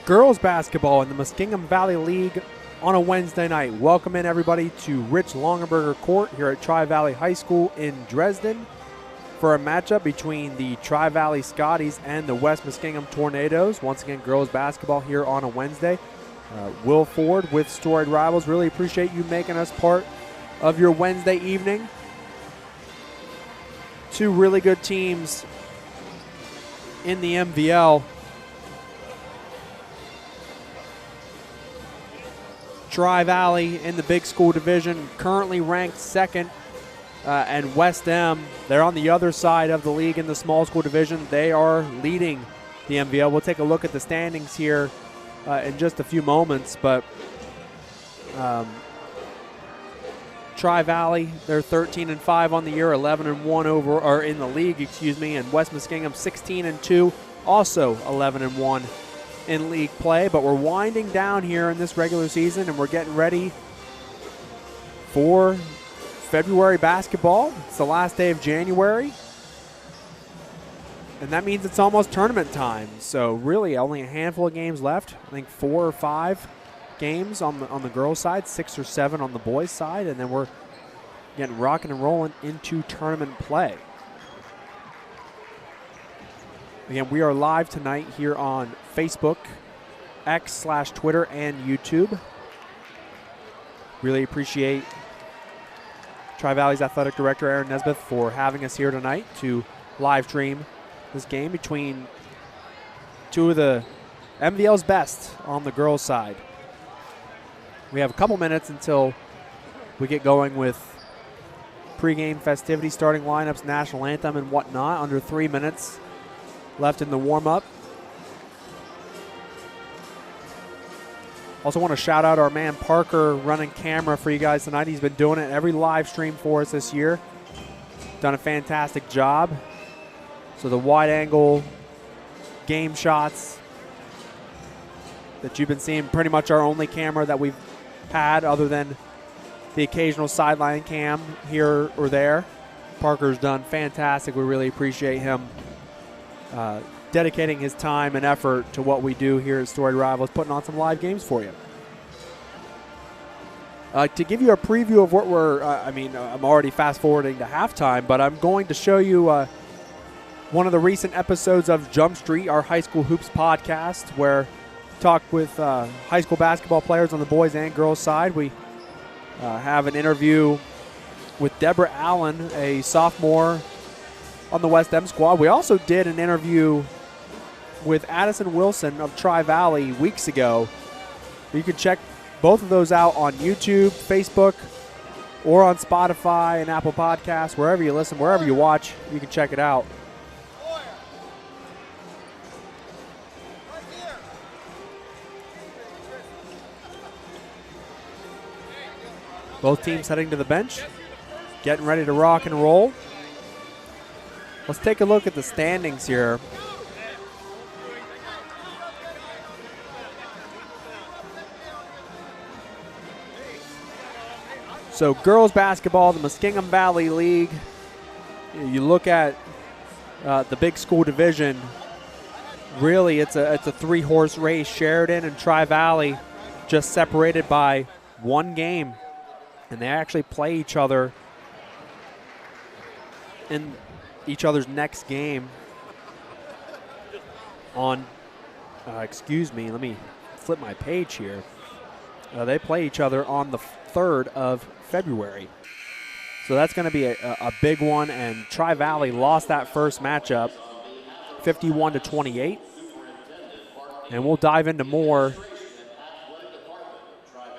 girls basketball in the Muskingum Valley League on a Wednesday night. Welcome in, everybody, to Rich Longenberger Court here at Tri-Valley High School in Dresden for a matchup between the Tri-Valley Scotties and the West Muskingum Tornadoes. Once again, girls basketball here on a Wednesday. Will Ford with Storied Rivals. Really appreciate you making us part of your Wednesday evening. Two really good teams in the MVL. Tri-Valley in the big school division, currently ranked second, and West M, they're on the other side of the league in the small school division. They are leading the MVL. We'll take a look at the standings here in just a few moments, but Tri-Valley, they're 13-5 on the year, 11-1 over, or in the league, excuse me, and West Muskingum 16-2, also 11-1 in league play. But we're winding down here in this regular season, and we're getting ready for February basketball. It's the last day of January, and that means it's almost tournament time. So really only a handful of games left. I think 4 or 5 games on the girls' side, 6 or 7 on the boys' side, and then we're getting rocking and rolling into tournament play. Again, we are live tonight here on Facebook, X/Twitter, and YouTube. Really appreciate Tri-Valley's Athletic Director, Aaron Nesbitt, for having us here tonight to live stream this game between two of the MVL's best on the girls' side. We have a couple minutes until we get going with pregame festivities, starting lineups, national anthem, and whatnot. Under 3 minutes left in the warm-up. Also want to shout out our man Parker running camera for you guys tonight. He's been doing it every live stream for us this year. Done a fantastic job. So the wide-angle game shots that you've been seeing, pretty much our only camera that we've had other than the occasional sideline cam here or there. Parker's done fantastic. We really appreciate him dedicating his time and effort to what we do here at Storied Rivals, putting on some live games for you. To give you a preview of what we're, I'm already fast forwarding to halftime, but I'm going to show you one of the recent episodes of Jump Street, our high school hoops podcast, where we talk with high school basketball players on the boys and girls side. We have an interview with Deborah Allen, a sophomore on the West M squad. We also did an interview with Addison Wilson of Tri-Valley weeks ago. You can check both of those out on YouTube, Facebook, or on Spotify and Apple Podcasts. Wherever you listen, wherever you watch, you can check it out. Both teams heading to the bench, getting ready to rock and roll. Let's take a look at the standings here. So girls basketball, the Muskingum Valley League. You look at the big school division. Really, it's a 3-horse race. Sheridan and Tri-Valley just separated by 1 game, and they actually play each other in each other's next game on, let me flip my page here. They play each other on the 3rd of February. So that's going to be a big one, and Tri-Valley lost that first matchup 51-28. And we'll dive into more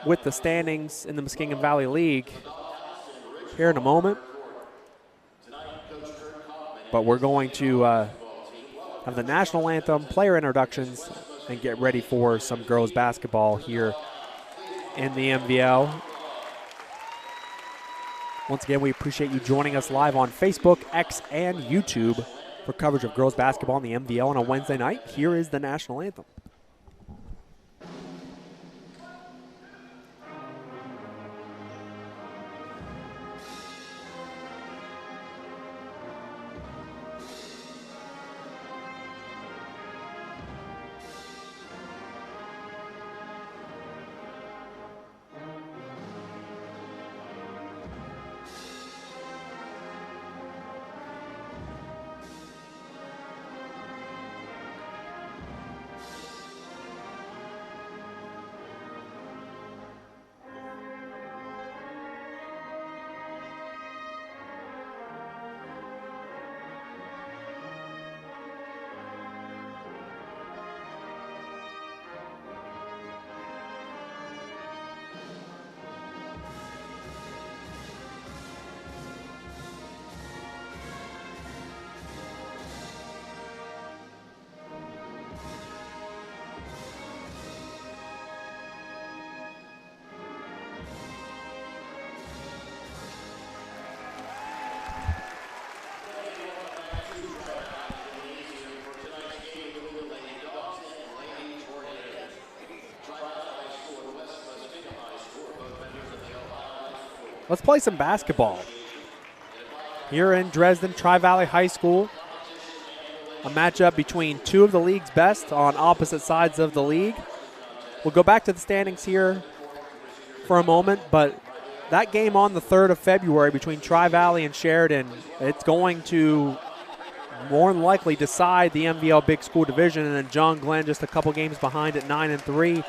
with the standings in the Muskingum Valley League here in a moment. But we're going to have the national anthem, player introductions, and get ready for some girls basketball here in the MVL. Once again, we appreciate you joining us live on Facebook, X, and YouTube for coverage of girls basketball in the MVL on a Wednesday night. Here is the national anthem. Let's play some basketball. Here in Dresden, Tri-Valley High School, a matchup between two of the league's best on opposite sides of the league. We'll go back to the standings here for a moment, but that game on the 3rd of February between Tri-Valley and Sheridan, it's going to more than likely decide the MVL Big School Division, and then John Glenn just a couple games behind at 9-3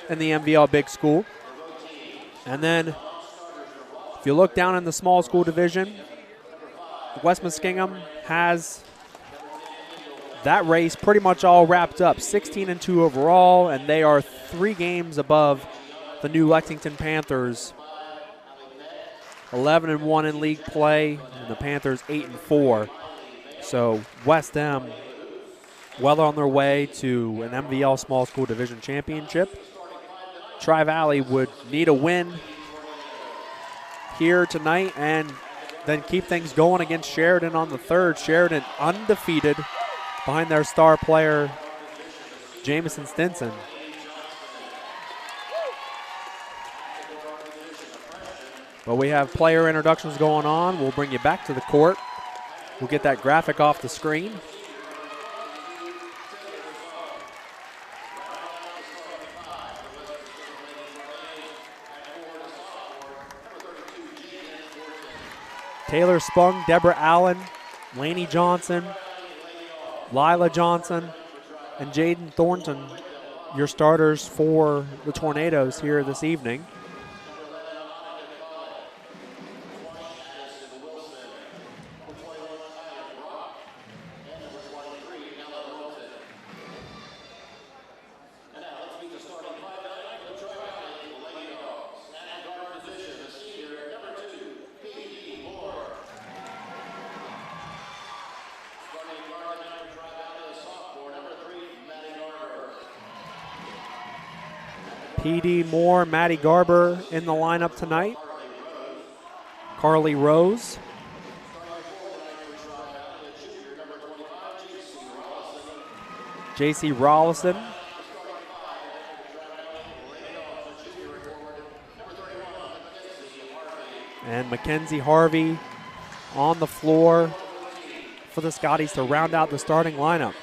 in the MVL Big School. And then if you look down in the Small School Division, West Muskingum has that race pretty much all wrapped up, 16-2 overall, and they are 3 games above the new Lexington Panthers, 11-1 in league play, and the Panthers 8-4. So West M well on their way to an MVL Small School Division Championship. Tri-Valley would need a win here tonight and then keep things going against Sheridan on the 3rd. Sheridan undefeated behind their star player, Jamison Stinson. But we have player introductions going on. We'll bring you back to the court. We'll get that graphic off the screen. Taylor Spung, Deborah Allen, Lainey Johnson, Lila Johnson, and Jaden Thornton, your starters for the Tornadoes here this evening. P.D. Moore, Maddie Garber in the lineup tonight. Carly Rose. J.C. Rollison. And Mackenzie Harvey on the floor for the Scotties to round out the starting lineup.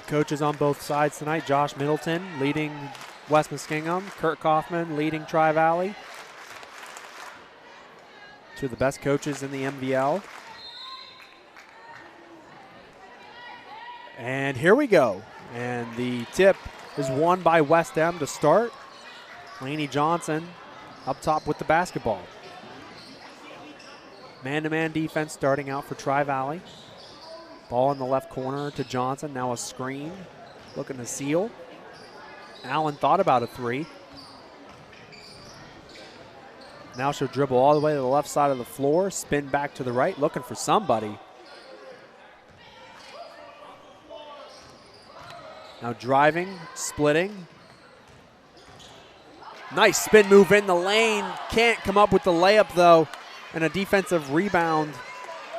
Coaches on both sides tonight. Josh Middleton leading West Muskingum. Kurt Kaufman leading Tri-Valley. Two of the best coaches in the MVL. And here we go. And the tip is won by West M to start. Lainey Johnson up top with the basketball. Man-to-man defense starting out for Tri-Valley. Ball in the left corner to Johnson. Now a screen. Looking to seal. Allen thought about a 3. Now she'll dribble all the way to the left side of the floor. Spin back to the right. Looking for somebody. Now driving. Splitting. Nice spin move in the lane. Can't come up with the layup though. And a defensive rebound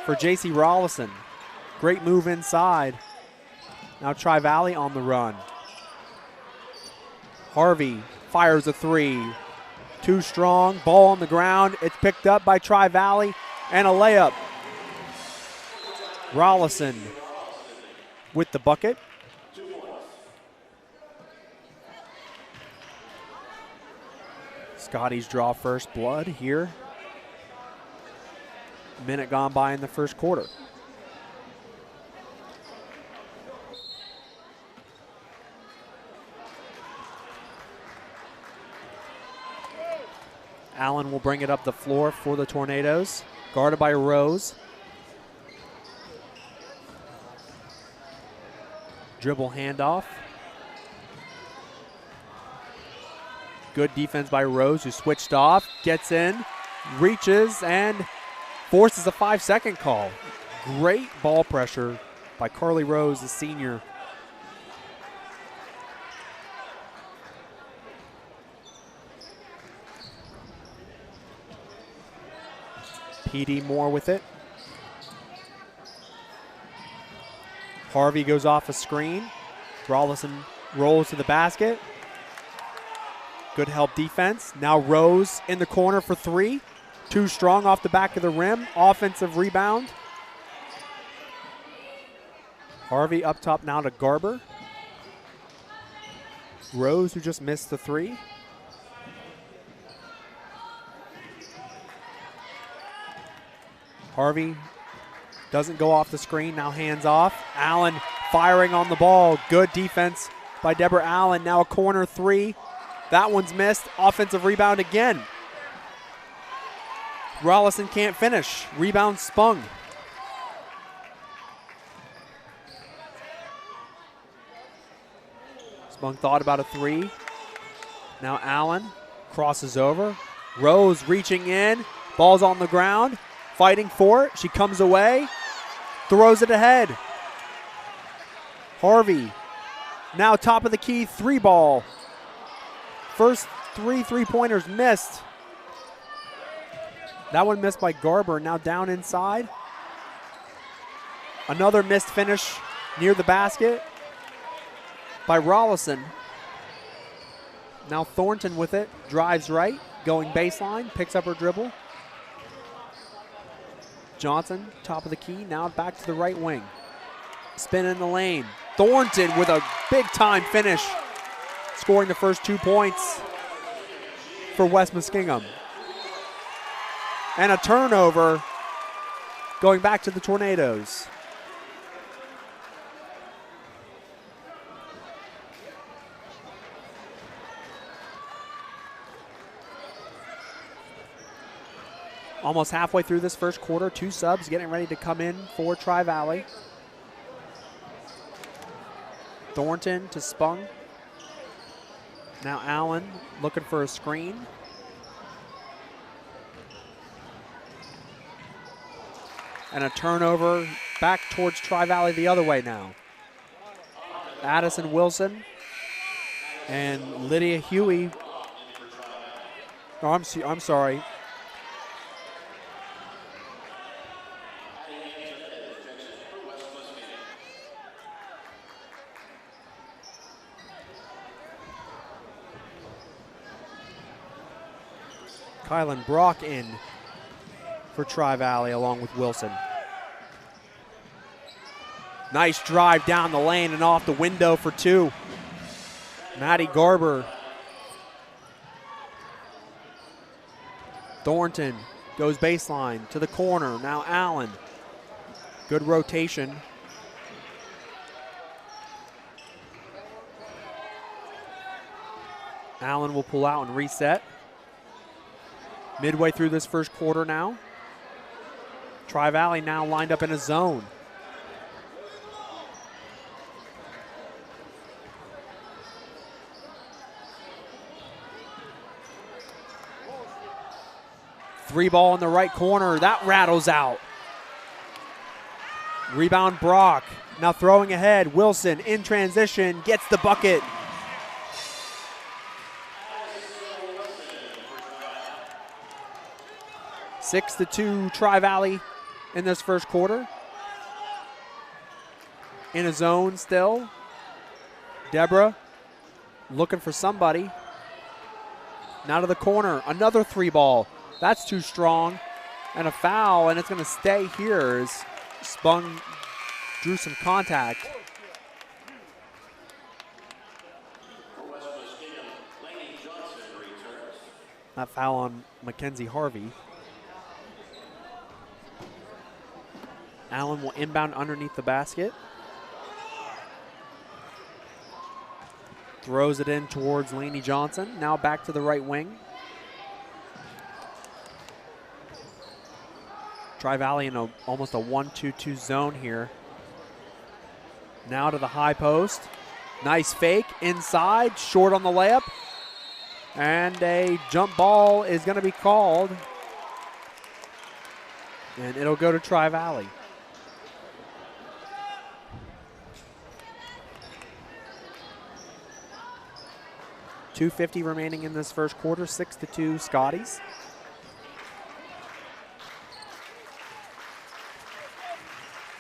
for J.C. Rollison. Great move inside. Now Tri-Valley on the run. Harvey fires a 3. Too strong. Ball on the ground. It's picked up by Tri-Valley and a layup. Rollison with the bucket. Scotties draw first blood here. Minute gone by in the first quarter. Allen will bring it up the floor for the Tornadoes. Guarded by Rose. Dribble handoff. Good defense by Rose, who switched off, gets in, reaches, and forces a 5-second call. Great ball pressure by Carly Rose, the senior. PD Moore with it. Harvey goes off a screen. Rollison rolls to the basket. Good help defense. Now Rose in the corner for three. Too strong off the back of the rim. Offensive rebound. Harvey up top now to Garber. Rose, who just missed the three. Harvey doesn't go off the screen, now hands off. Allen firing on the ball. Good defense by Deborah Allen. Now a corner three. That one's missed. Offensive rebound again. Rollison can't finish. Rebound Spung. Spung thought about a three. Now Allen crosses over. Rose reaching in. Ball's on the ground. Fighting for it. She comes away. Throws it ahead. Harvey. Now top of the key, three ball. First three-pointers missed. That one missed by Garber. Now down inside. Another missed finish near the basket by Rollison. Now Thornton with it. Drives right. Going baseline. Picks up her dribble. Johnson, top of the key. Now back to the right wing. Spin in the lane. Thornton with a big-time finish. Scoring the first 2 points for West Muskingum. And a turnover going back to the Tornadoes. Almost halfway through this first quarter, 2 subs getting ready to come in for Tri-Valley. Thornton to Spung. Now Allen looking for a screen. And a turnover back towards Tri-Valley the other way now. Addison Wilson and Lydia Huey. Oh, I'm sorry. Kylan Brock in for Tri-Valley along with Wilson. Nice drive down the lane and off the window for 2. Maddie Garber. Thornton goes baseline to the corner. Now Allen. Good rotation. Allen will pull out and reset. Midway through this first quarter now. Tri-Valley now lined up in a zone. Three ball in the right corner. That rattles out. Rebound Brock. Now throwing ahead. Wilson in transition. Gets the bucket. 6-2 Tri-Valley in this first quarter. In a zone still. Deborah looking for somebody. Now to the corner. Another 3 ball. That's too strong. And a foul, and it's going to stay here as Spung drew some contact. That foul on Mackenzie Harvey. Allen will inbound underneath the basket. Throws it in towards Lainey Johnson. Now back to the right wing. Tri-Valley in almost a 1-2-2 zone here. Now to the high post. Nice fake inside, short on the layup. And a jump ball is going to be called. And it'll go to Tri-Valley. .250 remaining in this first quarter, 6-2 Scotties.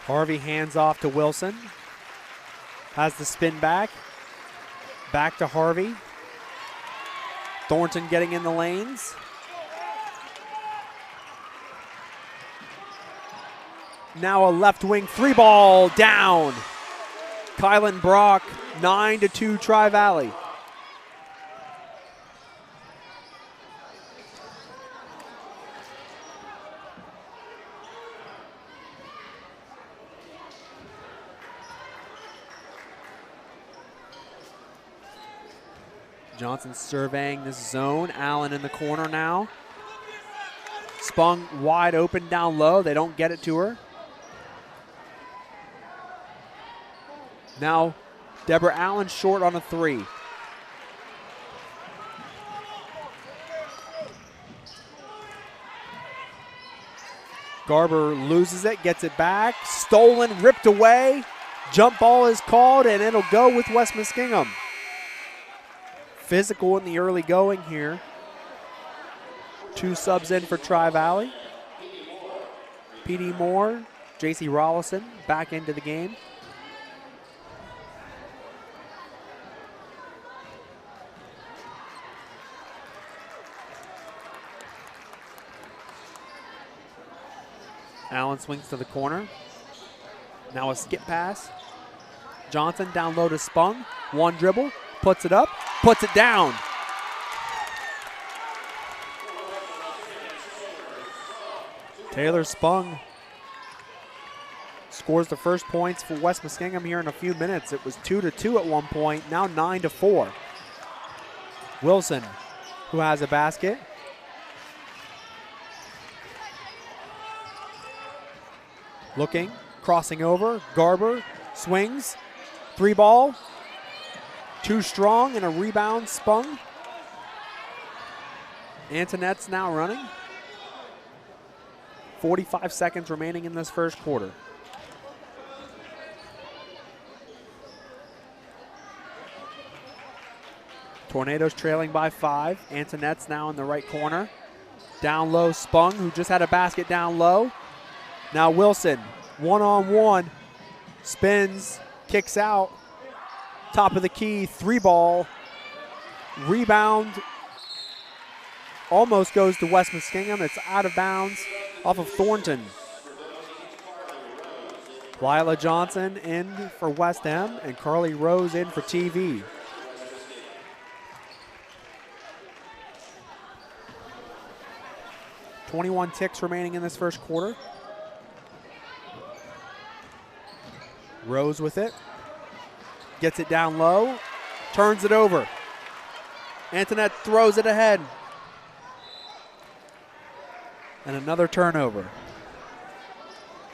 Harvey hands off to Wilson. Has the spin back. Back to Harvey. Thornton getting in the lanes. Now a left wing three ball down. Kylan Brock, 9-2 Tri-Valley. Johnson surveying this zone. Allen in the corner now. Spung wide open down low. They don't get it to her. Now Deborah Allen short on a three. Garber loses it, gets it back. Stolen, ripped away. Jump ball is called, and it'll go with West Muskingum. Physical in the early going here. 2 subs in for Tri-Valley. P.D. Moore, J.C. Rollison back into the game. Allen swings to the corner. Now a skip pass. Johnson down low to Spung. One dribble, puts it up, puts it down. Taylor Spung scores the first points for West Muskingum here in a few minutes. It was 2-2 at one point, now 9-4. Wilson, who has a basket. Looking, crossing over, Garber swings, 3 ball, too strong, and a rebound Spung. Antoinette's now running. 45 seconds remaining in this first quarter. Tornadoes trailing by 5. Antoinette's now in the right corner. Down low, Spung, who just had a basket down low. Now Wilson, one-on-one, spins, kicks out, top of the key, 3 ball, rebound, almost goes to West Muskingum. It's out of bounds off of Thornton. Lila Johnson in for West Ham and Carly Rose in for TV. .21 ticks remaining in this first quarter. Rose with it. Gets it down low. Turns it over. Antoinette throws it ahead. And another turnover.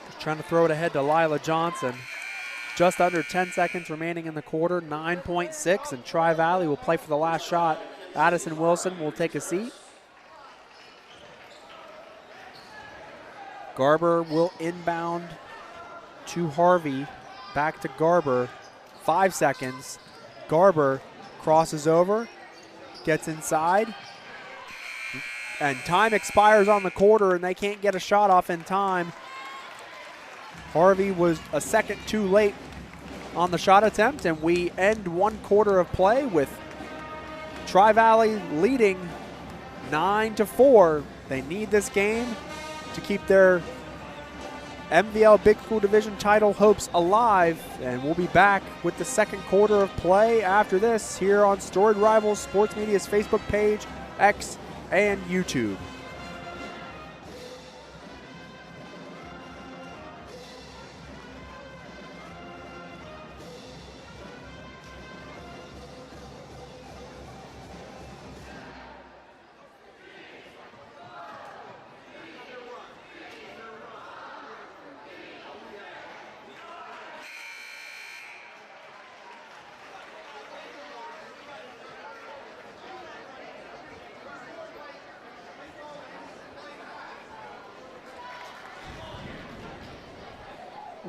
Just trying to throw it ahead to Lila Johnson. Just under 10 seconds remaining in the quarter. 9.6, and Tri-Valley will play for the last shot. Addison Wilson will take a seat. Garber will inbound to Harvey. Back to Garber. 5 seconds. Garber crosses over. Gets inside. And time expires on the quarter, and they can't get a shot off in time. Harvey was a second too late on the shot attempt, and we end one quarter of play with Tri-Valley leading 9-4. They need this game to keep their MVL Big School Division title hopes alive, and we'll be back with the second quarter of play after this here on Storied Rivals Sports Media's Facebook page, X, and YouTube.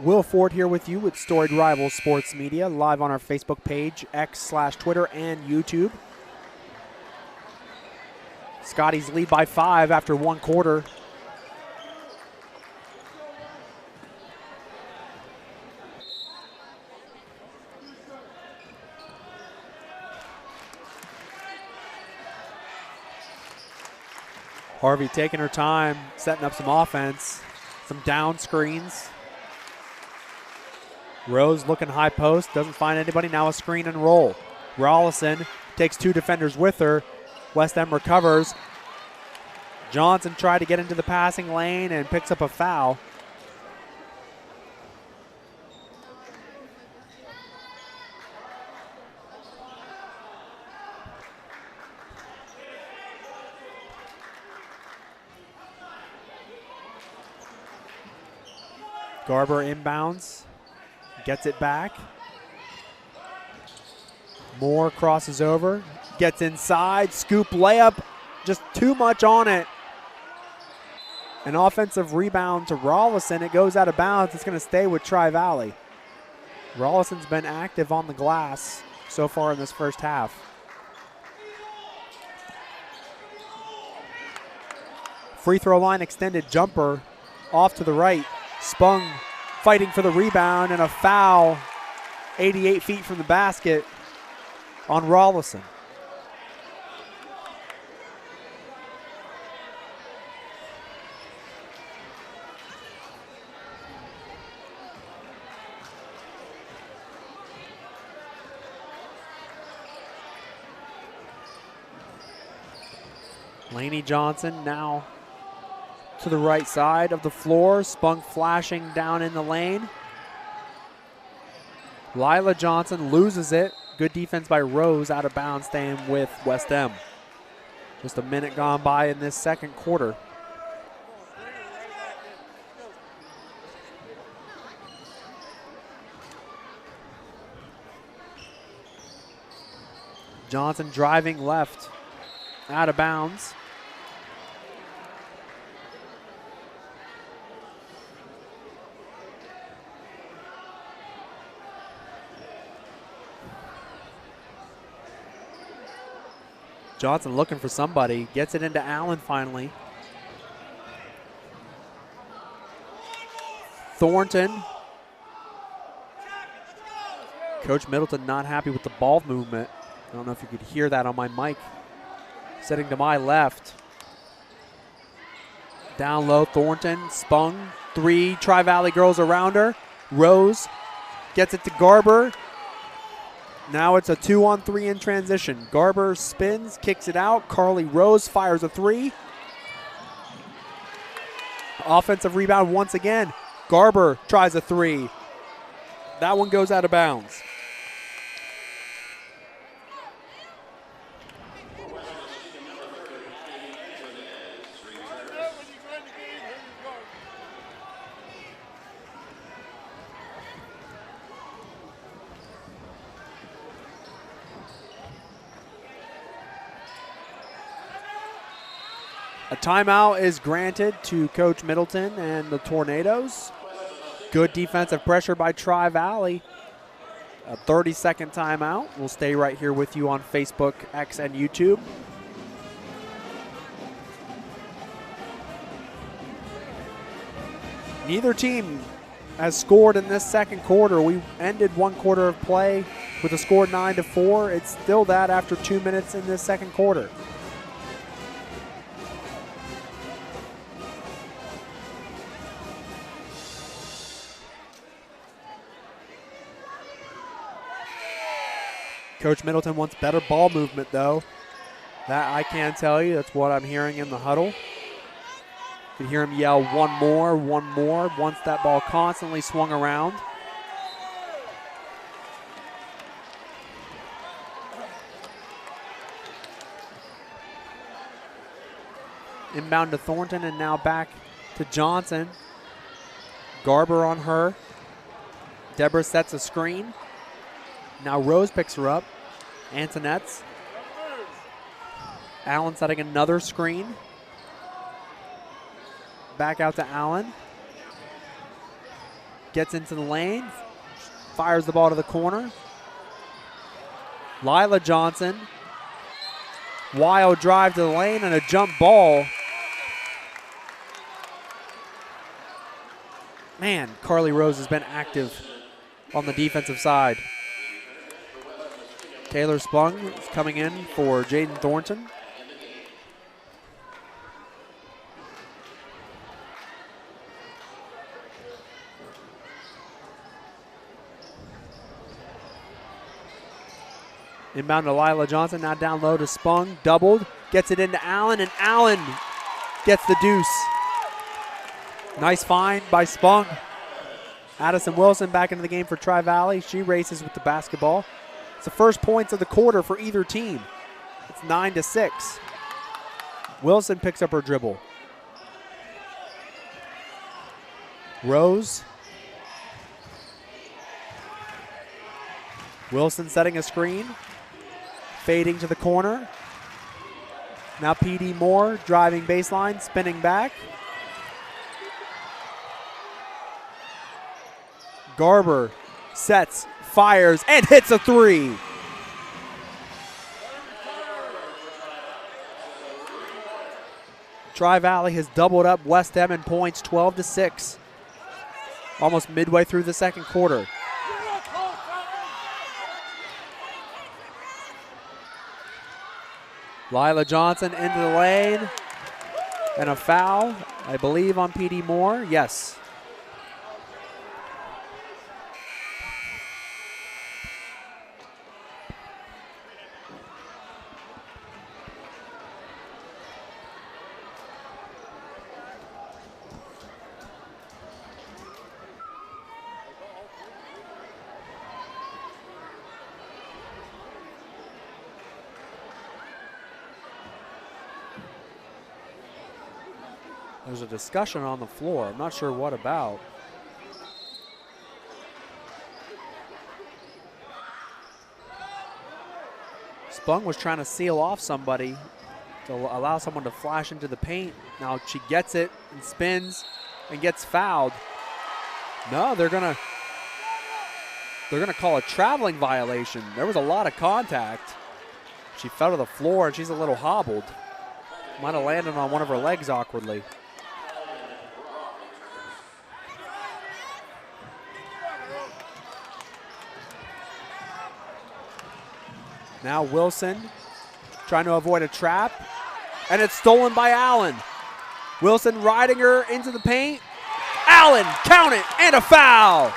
Will Ford here with you with Storied Rivals Sports Media, live on our Facebook page, X/Twitter, and YouTube. Scotties lead by 5 after one quarter. Harvey taking her time, setting up some offense, some down screens. Rose looking high post, doesn't find anybody. Now a screen and roll. Rollison takes 2 defenders with her. West End recovers. Johnson tried to get into the passing lane and picks up a foul. Garber inbounds, gets it back. Moore crosses over, gets inside, scoop layup, just too much on it. An offensive rebound to Rollison. It goes out of bounds. It's going to stay with Tri-Valley. Rollison's been active on the glass so far in this first half. Free throw line extended jumper off to the right. Spung fighting for the rebound, and a foul 88 feet from the basket on Rollison. Laney Johnson now to the right side of the floor. Spunk flashing down in the lane. Lila Johnson loses it. Good defense by Rose, out of bounds, staying with West End. Just a minute gone by in this second quarter. Johnson driving left, out of bounds. Johnson looking for somebody, gets it into Allen finally. Thornton. Coach Middleton not happy with the ball movement. I don't know if you could hear that on my mic. Setting to my left. Down low, Thornton, Spung. 3 Tri-Valley girls around her. Rose gets it to Garber. Now it's a 2-on-3 in transition. Garber spins, kicks it out. Carly Rose fires a 3. Offensive rebound once again. Garber tries a 3. That one goes out of bounds. A timeout is granted to Coach Middleton and the Tornadoes. Good defensive pressure by Tri-Valley. A 30-second timeout. We'll stay right here with you on Facebook, X, and YouTube. Neither team has scored in this second quarter. We ended one quarter of play with a score 9-4. It's still that after 2 minutes in this second quarter. Coach Middleton wants better ball movement, though. That I can tell you. That's what I'm hearing in the huddle. You can hear him yell, one more, wants that ball constantly swung around. Inbound to Thornton, and now back to Johnson. Garber on her. Deborah sets a screen. Now Rose picks her up. Antonette's. Allen setting another screen. Back out to Allen. Gets into the lane. Fires the ball to the corner. Lila Johnson. Wild drive to the lane and a jump ball. Man, Carly Rose has been active on the defensive side. Taylor Spung is coming in for Jaden Thornton. Inbound to Lila Johnson, now down low to Spung, doubled, gets it into Allen, and Allen gets the deuce. Nice find by Spung. Addison Wilson back into the game for Tri-Valley. She races with the basketball. It's the first points of the quarter for either team. It's 9-6. Wilson picks up her dribble. Rose. Wilson setting a screen. Fading to the corner. Now PD Moore driving baseline, spinning back. Garber sets, fires, and hits a three. Tri-Valley has doubled up West Em in points, 12-6. Almost midway through the second quarter. Lila Johnson into the lane. And a foul, I believe, on PD Moore. Yes. There's a discussion on the floor. I'm not sure what about. Spung was trying to seal off somebody to allow someone to flash into the paint. Now she gets it and spins and gets fouled. No, they're gonna call a traveling violation. There was a lot of contact. She fell to the floor and she's a little hobbled. Might have landed on one of her legs awkwardly. Now Wilson trying to avoid a trap, and it's stolen by Allen. Wilson riding her into the paint. Allen, count it, and a foul.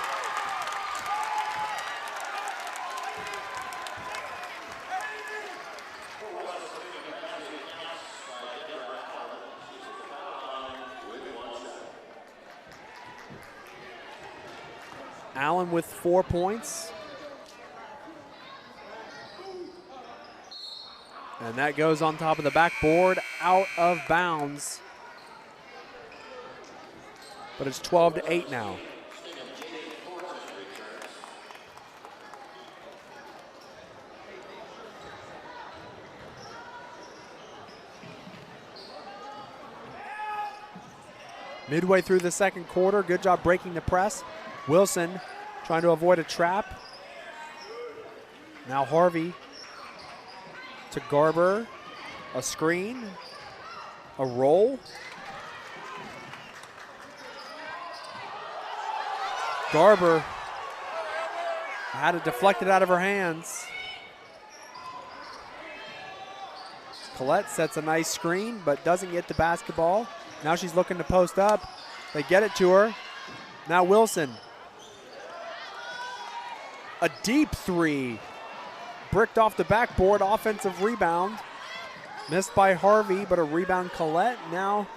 Allen with 4 points. And that goes on top of the backboard, out of bounds. But it's 12-8 now. Midway through the second quarter, good job breaking the press. Wilson trying to avoid a trap. Now Harvey to Garber, a screen, a roll. Garber had it deflected out of her hands. Collette sets a nice screen, but doesn't get the basketball. Now she's looking to post up. They get it to her. Now Wilson. A deep three. Bricked off the backboard, offensive rebound. Missed by Harvey, but a rebound Collette. Now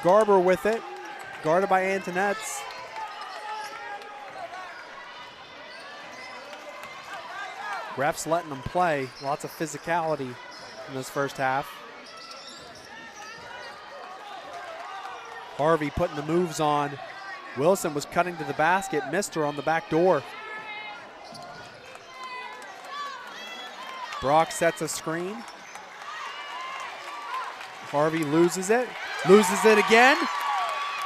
Garber with it, guarded by Antonetts. Refs letting them play. Lots of physicality in this first half. Harvey putting the moves on. Wilson was cutting to the basket, missed her on the back door. Brock sets a screen. Harvey loses it again.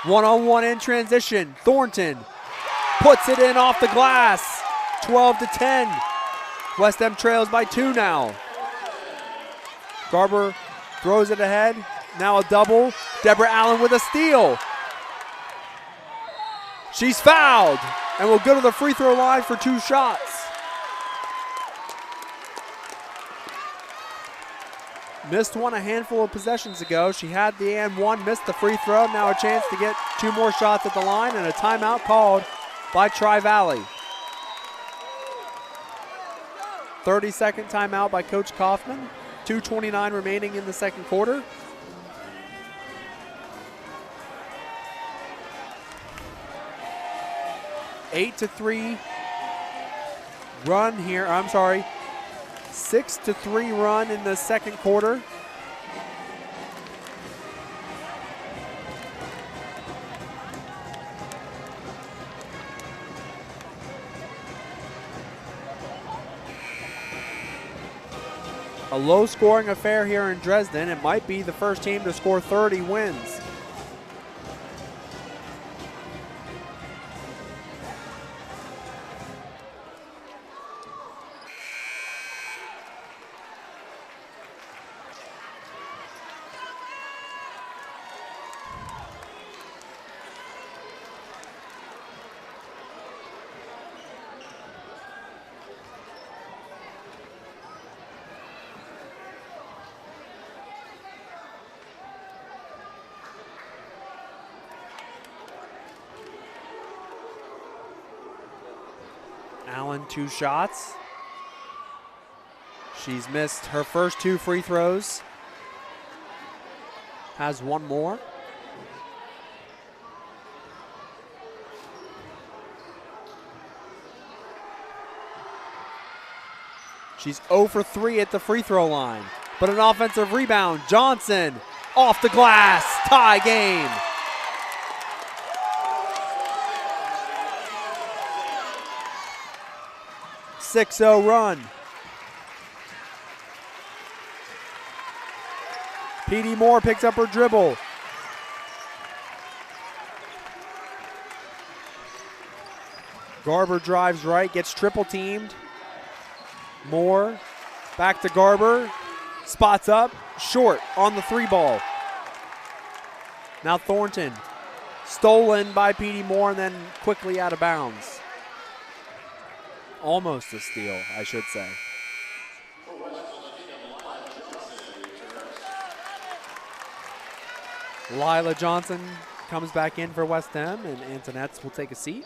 One-on-one in transition. Thornton puts it in off the glass. 12-10. West Em trails by 2 now. Garber throws it ahead. Now a double. Deborah Allen with a steal. She's fouled and will go to the free throw line for 2 shots. Missed one a handful of possessions ago. She had the and one, missed the free throw. Now a chance to get 2 more shots at the line, and a timeout called by Tri-Valley. 30-second timeout by Coach Kaufman. 2:29 remaining in the second quarter. Eight to 3 run here. I'm sorry. 6-3 run in the second quarter. A low-scoring affair here in Dresden. It might be the first team to score 30 wins. Allen, 2 shots. She's missed her first 2 free throws. Has 1 more. She's 0 for 3 at the free throw line. But an offensive rebound. Johnson off the glass. Tie game. 6-0 run. P.D. Moore picks up her dribble. Garber drives right, gets triple teamed. Moore back to Garber. Spots up, short on the 3 ball. Now Thornton. Stolen by P.D. Moore and then quickly out of bounds. Almost a steal, I should say. Lila Johnson comes back in for West Ham, and Antoinette's will take a seat.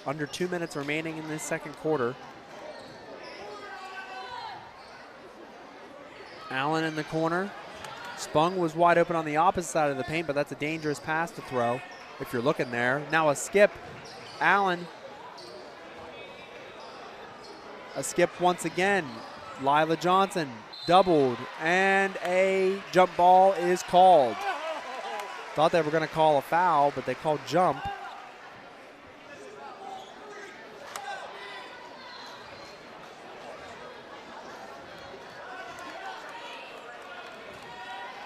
Under 2 minutes remaining in this second quarter. Allen in the corner. Spung was wide open on the opposite side of the paint, but that's a dangerous pass to throw if you're looking there. Now a skip. Allen. A skip once again. Lila Johnson doubled, and a jump ball is called. Thought they were going to call a foul, but they called jump.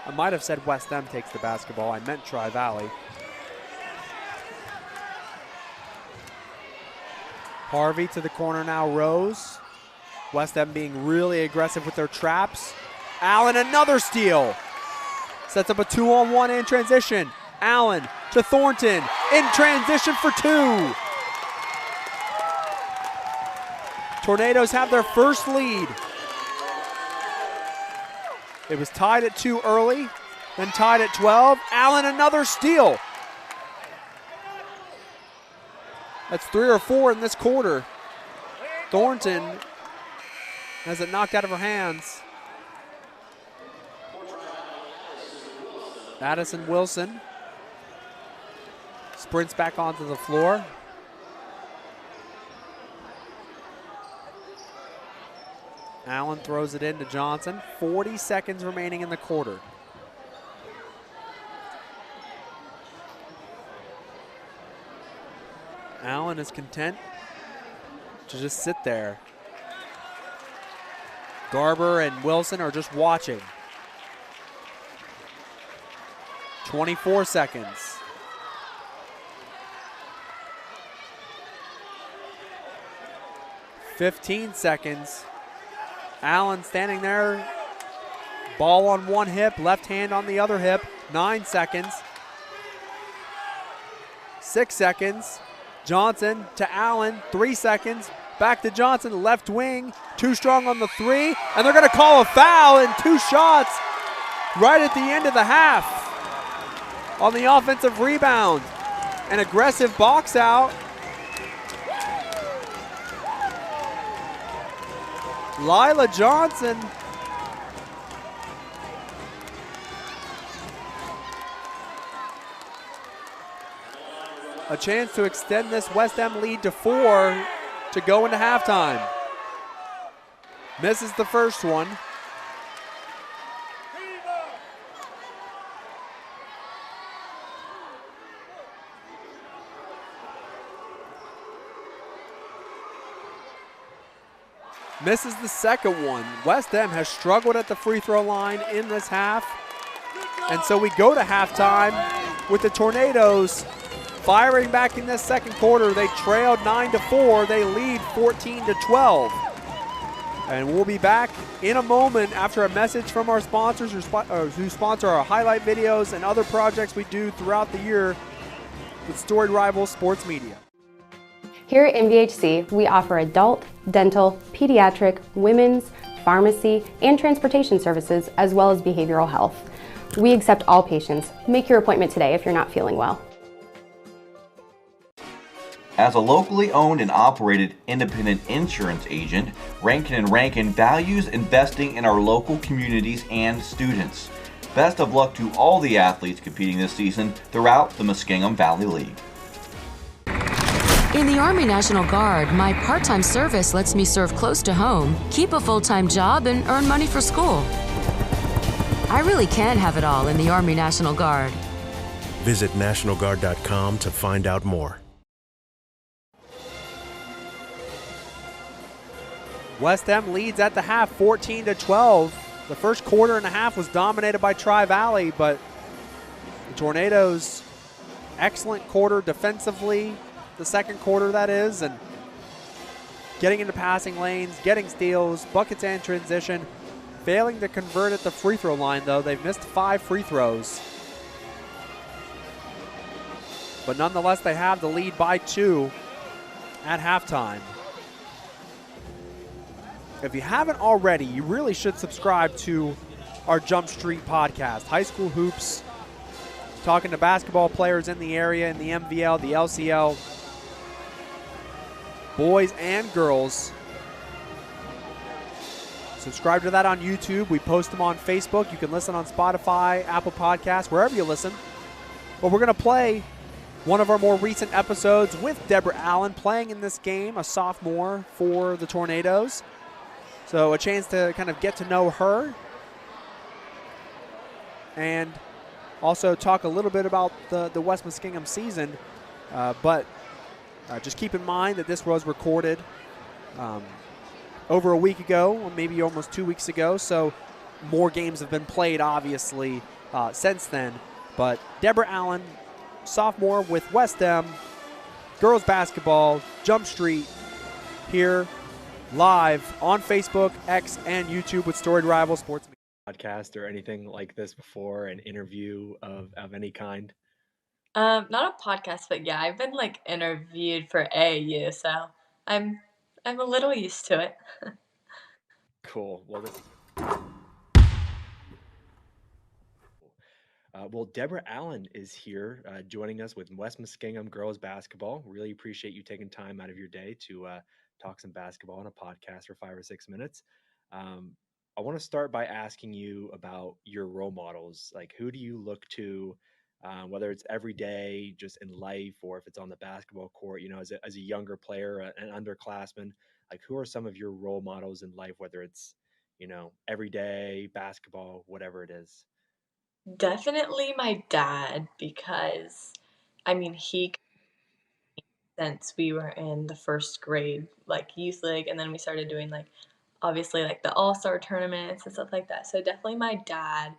I might have said West Ham takes the basketball. I meant Tri-Valley. Harvey to the corner now, Rose. West Ham being really aggressive with their traps. Allen, another steal. Sets up a 2-on-1 in transition. Allen to Thornton in transition for 2. Tornadoes have their first lead. It was tied at 2 early, then tied at 12. Allen, another steal. That's 3 or 4 in this quarter. Thornton has it knocked out of her hands. Addison Wilson sprints back onto the floor. Allen throws it in to Johnson. 40 seconds remaining in the quarter. Allen is content to just sit there. Garber and Wilson are just watching. 24 seconds. "15 seconds. Allen standing there. Ball on one hip, left hand on the other hip. 9 seconds. 6 seconds. Johnson to Allen. 3 seconds. Back to Johnson, left wing. Too strong on the 3. And they're going to call a foul and 2 shots right at the end of the half. On the offensive rebound. An aggressive box out Lila Johnson. A chance to extend this West End lead to 4 to go into halftime. Misses the first one. Misses the second one. West End has struggled at the free throw line in this half. And so we go to halftime with the Tornadoes firing back in this second quarter. They trailed 9-4. They lead 14-12. And we'll be back in a moment after a message from our sponsors who sponsor our highlight videos and other projects we do throughout the year with Storied Rival Sports Media. Here at MVHC, we offer adult, dental, pediatric, women's, pharmacy, and transportation services, as well as behavioral health. We accept all patients. Make your appointment today if you're not feeling well. As a locally owned and operated independent insurance agent, Rankin & Rankin values investing in our local communities and students. Best of luck to all the athletes competing this season throughout the Muskingum Valley League. In the Army National Guard, my part-time service lets me serve close to home, keep a full-time job, and earn money for school. I really can have it all in the Army National Guard. Visit NationalGuard.com to find out more. West End leads at the half, 14-12. The first quarter and a half was dominated by Tri-Valley, but the Tornadoes, excellent quarter defensively, the second quarter that is, and getting into passing lanes, getting steals, buckets and transition, failing to convert at the free throw line though. They've missed 5 free throws. But nonetheless, they have the lead by 2 at halftime. If you haven't already, you really should subscribe to our Jump Street podcast. High school hoops, talking to basketball players in the area, in the MVL, the LCL, boys and girls. Subscribe to that on YouTube. We post them on Facebook. You can listen on Spotify, Apple Podcasts, wherever you listen. But we're going to play one of our more recent episodes with Deborah Allen playing in this game, a sophomore for the Tornadoes. So a chance to kind of get to know her and also talk a little bit about the West Muskingum season. But just keep in mind that this was recorded over a week ago, or maybe almost 2 weeks ago. So more games have been played, obviously, since then. But Deborah Allen, sophomore with West End, girls basketball, Jump Street, here live on Facebook, X, and YouTube with Storied Rival Sports podcast or anything like this before, an interview of any kind? Not a podcast, but yeah, I've been like interviewed for AAU, so I'm a little used to it. Cool. Well, Deborah Allen is here joining us with West Muskingum girls basketball. Really appreciate you taking time out of your day to talk some basketball on a podcast for 5 or 6 minutes. I want to start by asking you about your role models. Like, who do you look to, whether it's every day, just in life, or if it's on the basketball court, you know, as a younger player, an underclassman? Like, who are some of your role models in life, whether it's, you know, everyday basketball, whatever it is? Definitely my dad, because I mean, he since we were in the first grade, like youth league, and then we started doing like obviously like the all-star tournaments and stuff like that. So definitely my dad.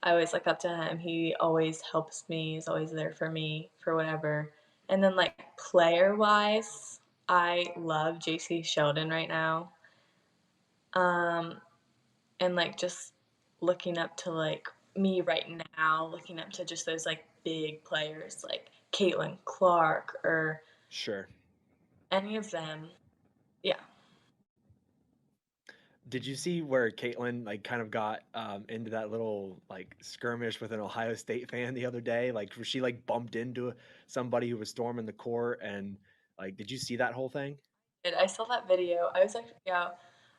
I always look up to him. He always helps me. He's always there for me for whatever. And then like player wise, I love JC Sheridan right now. And like just looking up to like me right now, looking up to just those like big players like Caitlin Clark or Sure. any of them. Yeah. Did you see where Caitlin like kind of got into that little like skirmish with an Ohio State fan the other day? Like, where she like bumped into somebody who was storming the court, and like, did you see that whole thing? I saw that video. I was like, yeah,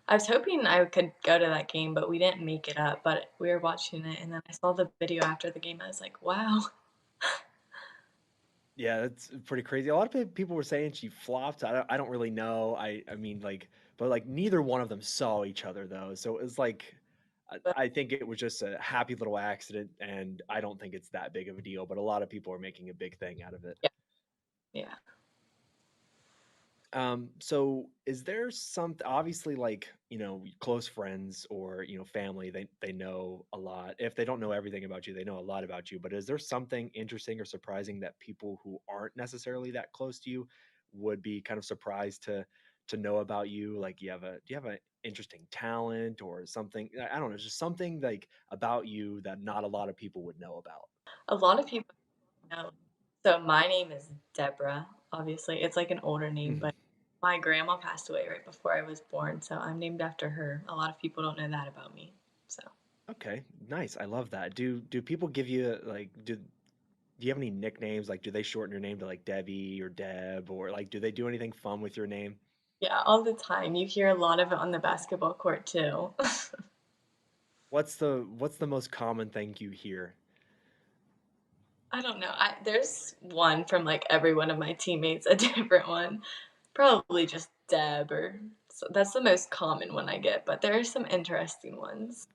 I was hoping I could go to that game, but we didn't make it up. But we were watching it, and then I saw the video after the game. I was like, wow. Yeah, that's pretty crazy. A lot of people were saying she flopped. I don't really know. I mean, like, but like neither one of them saw each other though. So it was like, But I think it was just a happy little accident, and I don't think it's that big of a deal. But a lot of people are making a big thing out of it. yeah, yeah. So is there some obviously like, close friends or, family, they know a lot. If they don't know everything about you, they know a lot about you. But is there something interesting or surprising that people who aren't necessarily that close to you would be kind of surprised to know about you? Like do you have an interesting talent or something? I don't know, just something like about you that not a lot of people would know about. A lot of people know. So my name is Deborah. Obviously, it's like an older name, Mhm. but my grandma passed away right before I was born, so I'm named after her. A lot of people don't know that about me. So Okay, nice. I love that. Do people give you like do you have any nicknames? Like, do they shorten your name to like Debbie or Deb, or like, do they do anything fun with your name? yeah, all the time. You hear a lot of it on the basketball court too. What's the most common thing you hear? I don't know. There's one from like every one of my teammates, a different one. Probably just Deb or so that's the most common one I get, but there are some interesting ones.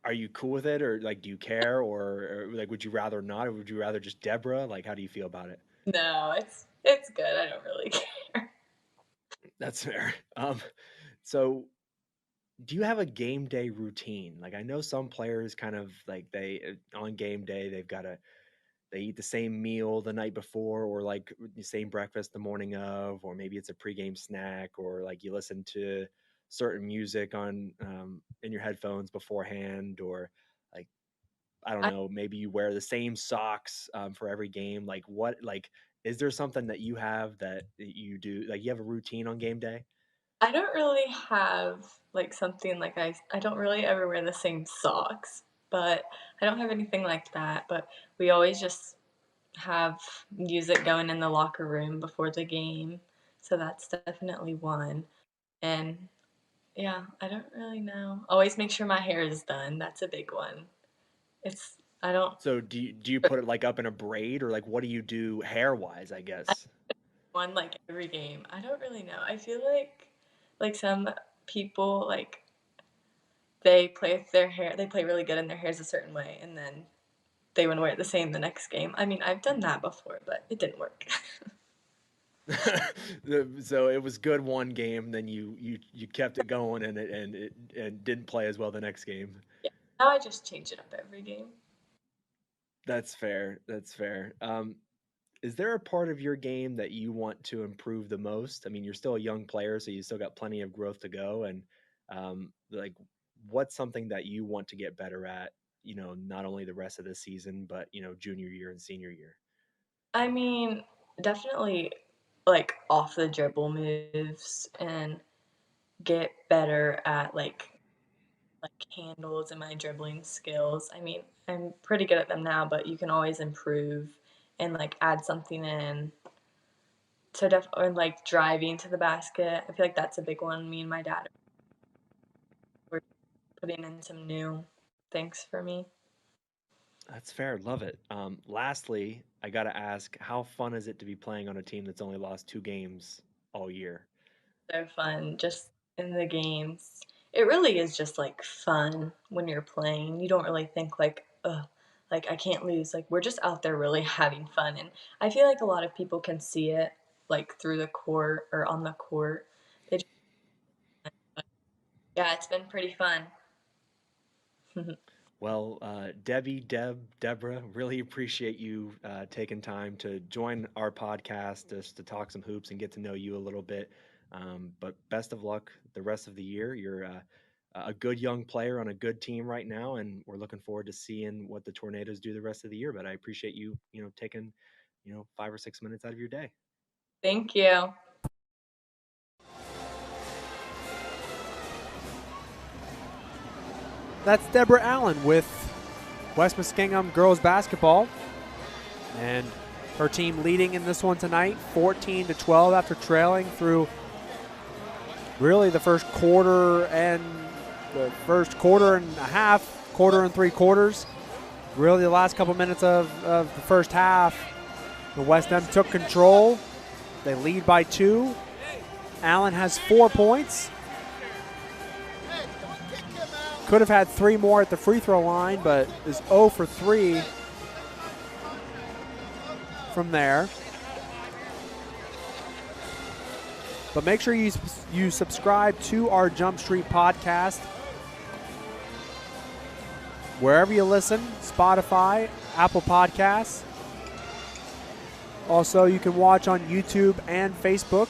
Are you cool with it, or like, do you care, or like, would you rather not, or would you rather just Deborah? Like, how do you feel about it? No, it's good. I don't really care. That's fair. So do you have a game day routine? Like, I know some players kind of like on game day they've got to they eat the same meal the night before, or like the same breakfast the morning of, or maybe it's a pregame snack, or like you listen to certain music on in your headphones beforehand, or like I don't I, know, maybe you wear the same socks for every game. Like what like is there something that you have that you do, like you have a routine on game day? I don't really have like something like I don't really ever wear the same socks, but I don't have anything like that, but we always just have music going in the locker room before the game. So that's definitely one. And yeah, I don't really know. Always make sure my hair is done. That's a big one. It's I don't So do you put it like up in a braid, or like what do you do hair wise, I I guess? one like every game. I don't really know. I feel like some people like they play with their hair. They play really good and their hair's a certain way, and then they want to wear it the same the next game. I mean, I've done that before, but it didn't work. So it was good one game, then you kept it going, and didn't play as well the next game. Yeah. Now I just change it up every game. That's fair. That's fair. Is there a part of your game that you want to improve the most? I mean, you're still a young player, so you still got plenty of growth to go. And like, what's something that you want to get better at? Not only the rest of the season, but junior year and senior year. I mean, definitely like off the dribble moves and get better at like handles and my dribbling skills. I mean, I'm pretty good at them now, but you can always improve and like add something in to or like driving to the basket. I feel like that's a big one. Me and my dad were putting in some new things for me. That's fair. Love it. Lastly, I got to ask, how fun is it to be playing on a team that's only lost 2 games all year? So fun just in the games. It really is just like fun when you're playing. You don't really think like, ugh, like I can't lose. Like we're just out there really having fun. And I feel like a lot of people can see it like through the court or on the court. They just, yeah, it's been pretty fun. Well, Deborah, really appreciate you taking time to join our podcast just to talk some hoops and get to know you a little bit. But best of luck the rest of the year. You're a good young player on a good team right now, and we're looking forward to seeing what the Tornadoes do the rest of the year. But I appreciate you, taking, 5 or 6 minutes out of your day. Thank you. That's Deborah Allen with West Muskingum girls basketball, and her team leading in this one tonight, 14-12 after trailing through really the first quarter and a half, quarter and 3/4. Really the last couple minutes of the first half, the West End took control. They lead by 2. Allen has 4 points. Could have had 3 more at the free throw line, but is 0 for 3 from there. But make sure you subscribe to our Jump Street podcast wherever you listen, Spotify, Apple Podcasts. Also, you can watch on YouTube and Facebook.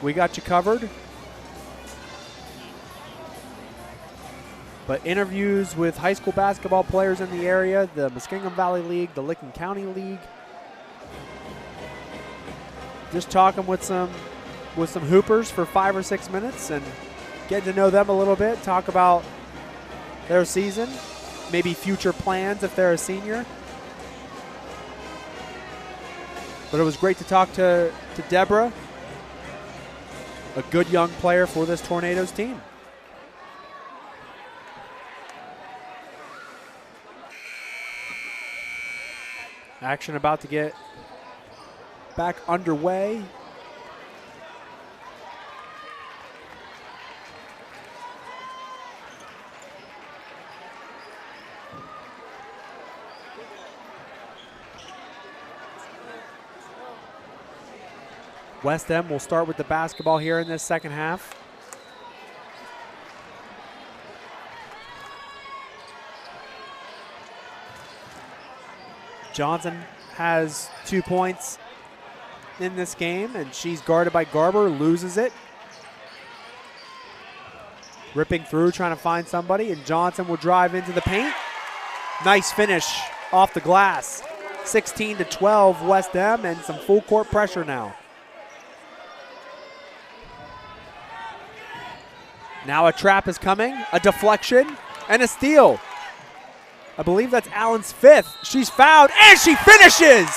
We got you covered. But interviews with high school basketball players in the area, the Muskingum Valley League, the Licking County League. Just talking with some hoopers for 5 or 6 minutes and getting to know them a little bit, talk about their season, maybe future plans if they're a senior. But it was great to talk to Deborah, a good young player for this Tornadoes team. Action about to get back underway. West End will start with the basketball here in this second half. Johnson has 2 points in this game, and she's guarded by Garber, loses it. Ripping through, trying to find somebody, and Johnson will drive into the paint. Nice finish off the glass. 16-12 West End, and some full court pressure now. Now a trap is coming, a deflection, and a steal. I believe that's Allen's 5th. She's fouled, and she finishes!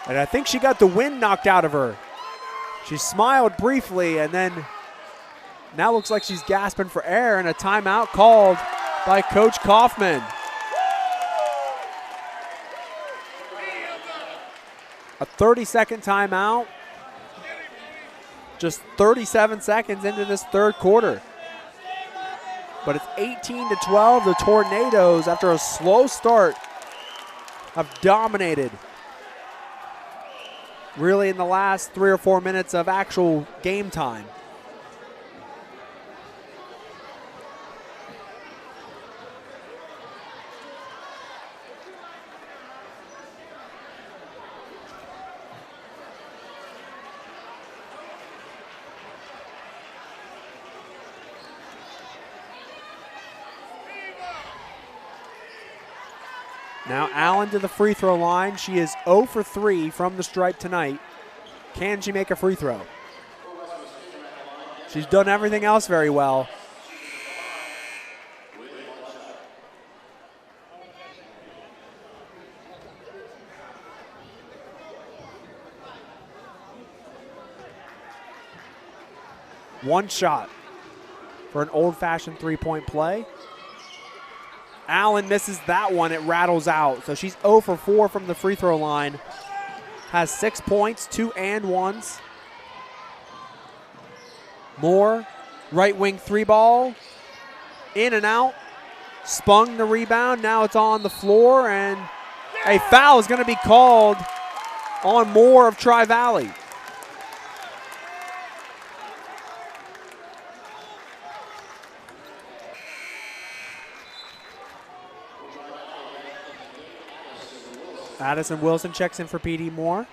And I think she got the wind knocked out of her. She smiled briefly, and then now looks like she's gasping for air, and a timeout called by Coach Kaufman. A 30-second timeout, just 37 seconds into this third quarter. But it's 18-12. The Tornadoes, after a slow start, have dominated. Really in the last 3 or 4 minutes of actual game time. Now Allen to the free throw line. She is 0 for 3 from the stripe tonight. Can she make a free throw? She's done everything else very well. One shot for an old-fashioned three-point play. Allen misses that one. It rattles out. So she's 0 for 4 from the free throw line. Has 6 points, 2 and 1s. Moore, right wing 3-ball. In and out. Spung the rebound. Now it's on the floor, and a foul is going to be called on Moore of Tri-Valley. Addison Wilson checks in for PD Moore.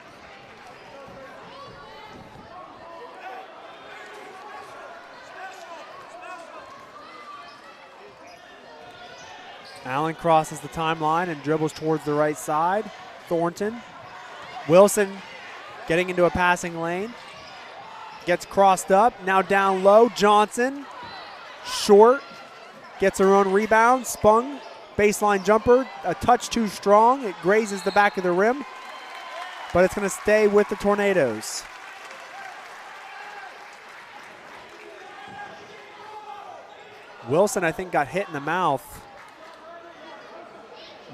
Allen crosses the timeline and dribbles towards the right side. Thornton. Wilson getting into a passing lane. Gets crossed up. Now down low. Johnson. Short. Gets her own rebound. Spun Baseline jumper, a touch too strong. It grazes the back of the rim, but it's going to stay with the Tornadoes. Wilson, I think, got hit in the mouth.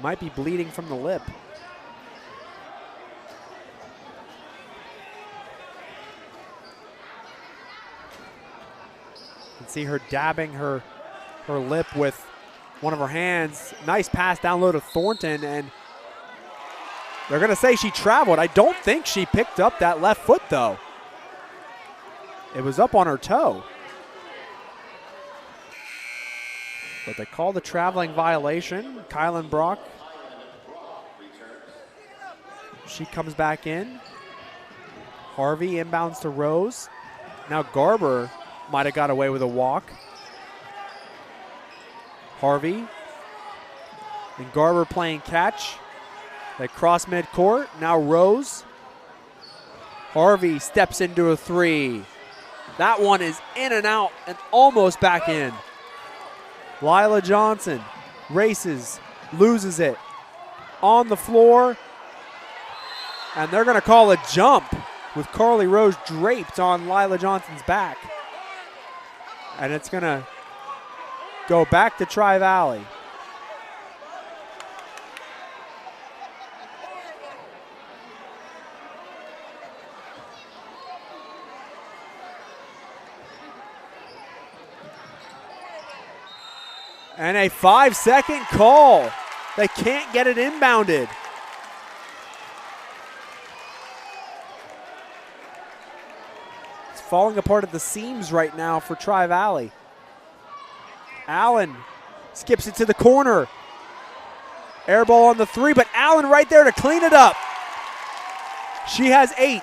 Might be bleeding from the lip. You can see her dabbing her lip with one of her hands. Nice pass down low to Thornton, and they're going to say she traveled. I don't think she picked up that left foot, though. It was up on her toe. But they call the traveling violation. Kylan Brock. She comes back in. Harvey inbounds to Rose. Now Garber might have got away with a walk. Harvey and Garber playing catch. They cross midcourt. Now Rose. Harvey steps into a three. That one is in and out and almost back in. Lila Johnson races, loses it on the floor, and they're going to call a jump with Carly Rose draped on Lila Johnson's back. And it's going to go back to Tri-Valley. And a 5-second call. They can't get it inbounded. It's falling apart at the seams right now for Tri-Valley. Allen skips it to the corner. Air ball on the three, but Allen right there to clean it up. She has 8.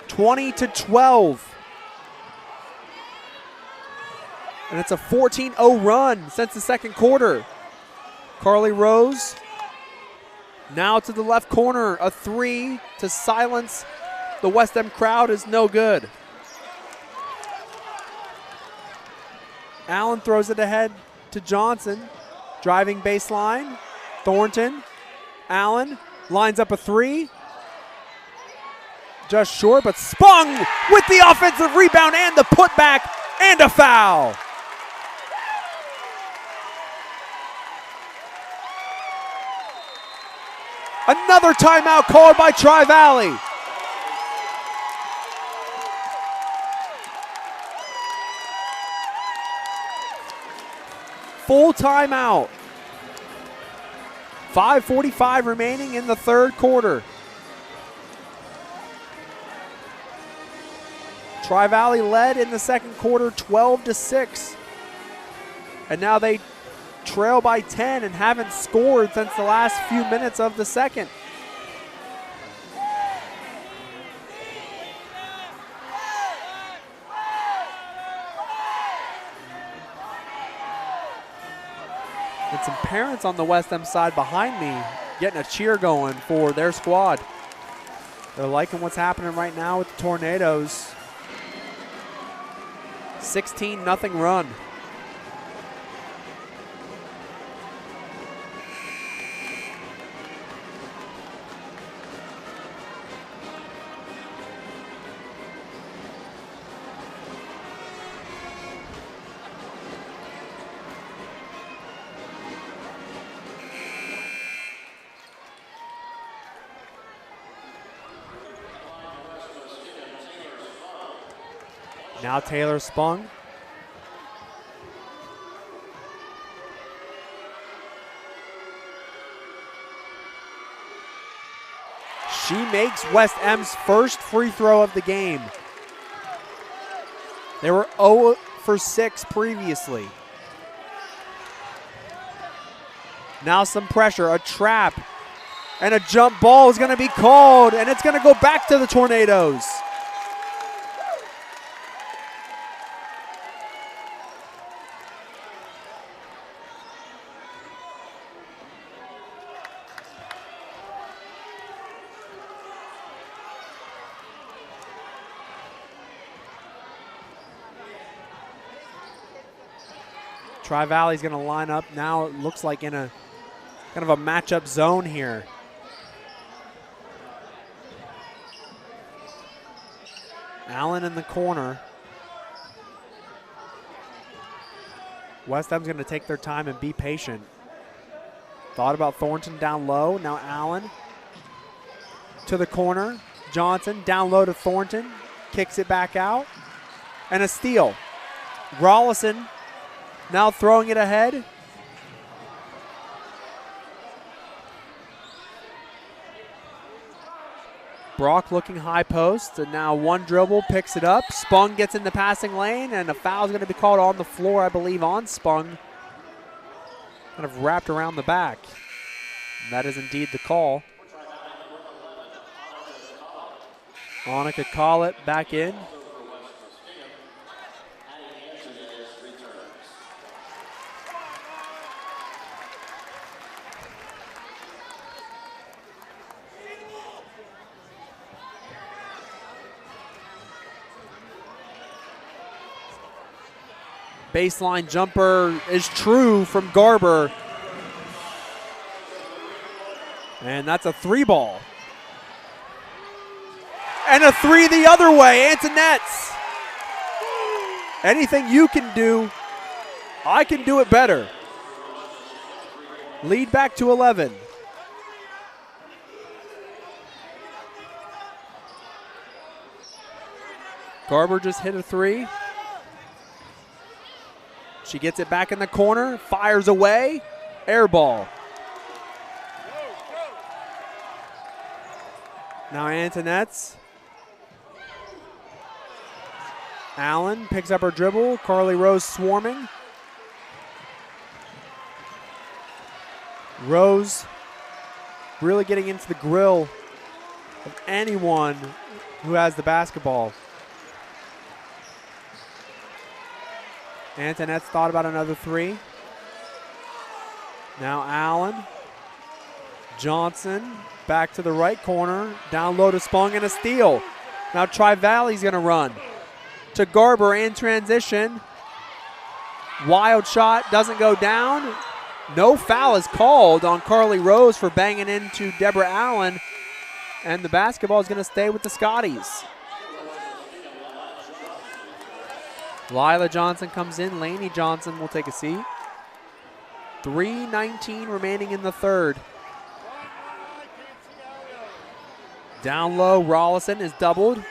20-12. And it's a 14-0 run since the second quarter. Carly Rose now to the left corner. A three to silence the West End crowd is no good. Allen throws it ahead to Johnson. Driving baseline. Thornton. Allen lines up a three. Just short, but Spung with the offensive rebound and the putback and a foul. Another timeout called by Tri-Valley. Full timeout. 5:45 remaining in the third quarter. Tri-Valley led in the second quarter 12-6. And now they trail by 10 and haven't scored since the last few minutes of the second. And some parents on the West End side behind me getting a cheer going for their squad. They're liking what's happening right now with the Tornadoes. 16-0 run. Now Taylor Spung. She makes West M's first free throw of the game. They were 0 for 6 previously. Now some pressure, a trap, and a jump ball is going to be called, and it's going to go back to the Tornadoes. Tri-Valley's going to line up now. It looks like in a kind of a matchup zone here. Allen in the corner. West Ham's going to take their time and be patient. Thought about Thornton down low. Now Allen to the corner. Johnson down low to Thornton. Kicks it back out. And a steal. Rollison now throwing it ahead. Brock looking high post, and now one dribble, picks it up. Spung gets in the passing lane, and a foul is going to be called on the floor, I believe, on Spung. Kind of wrapped around the back. And that is indeed the call. Monica call it back in. Baseline jumper is true from Garber. And that's a 3-ball. And a 3 the other way, Antoinette's. Anything you can do, I can do it better. Lead back to 11. Garber just hit a 3. She gets it back in the corner, fires away, air ball. Now Antoinette's. Allen picks up her dribble, Carly Rose swarming. Rose really getting into the grill of anyone who has the basketball. Antoinette's thought about another 3. Now Allen. Johnson back to the right corner. Down low to Spung and a steal. Now Tri-Valley's going to run to Garber in transition. Wild shot doesn't go down. No foul is called on Carly Rose for banging into Deborah Allen. And the basketball is going to stay with the Scotties. Lila Johnson comes in. Lainey Johnson will take a seat. 3:19 remaining in the third. Down low, Rollison is doubled.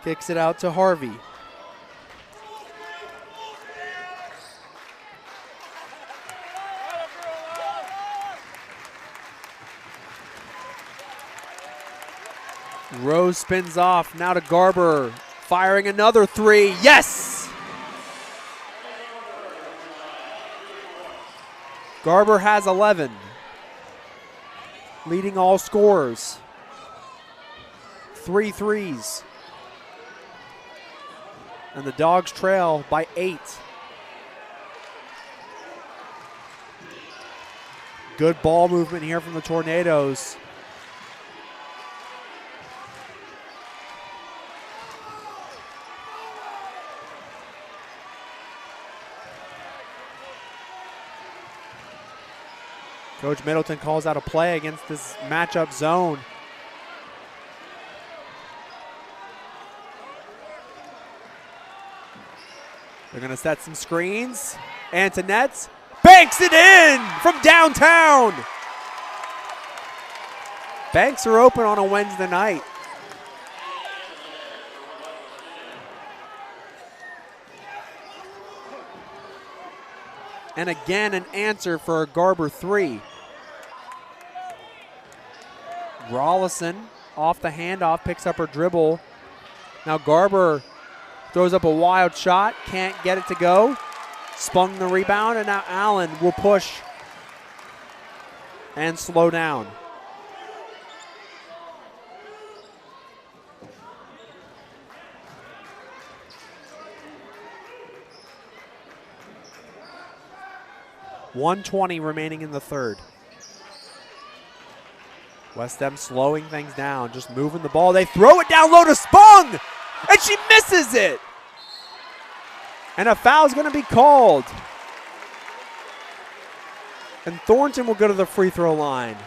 Kicks it out to Harvey. Rose spins off, now to Garber. Firing another 3, yes! Garber has 11. Leading all scorers. 3 threes. And the Dogs trail by 8. Good ball movement here from the Tornadoes. Coach Middleton calls out a play against this matchup zone. They're going to set some screens. Antoinette's banks it in from downtown. Banks are open on a Wednesday night. And again, an answer for a Garber 3. Rollison off the handoff, picks up her dribble. Now Garber throws up a wild shot, can't get it to go. Spung the rebound, and now Allen will push and slow down. .120 remaining in the third. West Ham slowing things down, just moving the ball. They throw it down low to Spung, and she misses it. And a foul's going to be called. And Thornton will go to the free throw line.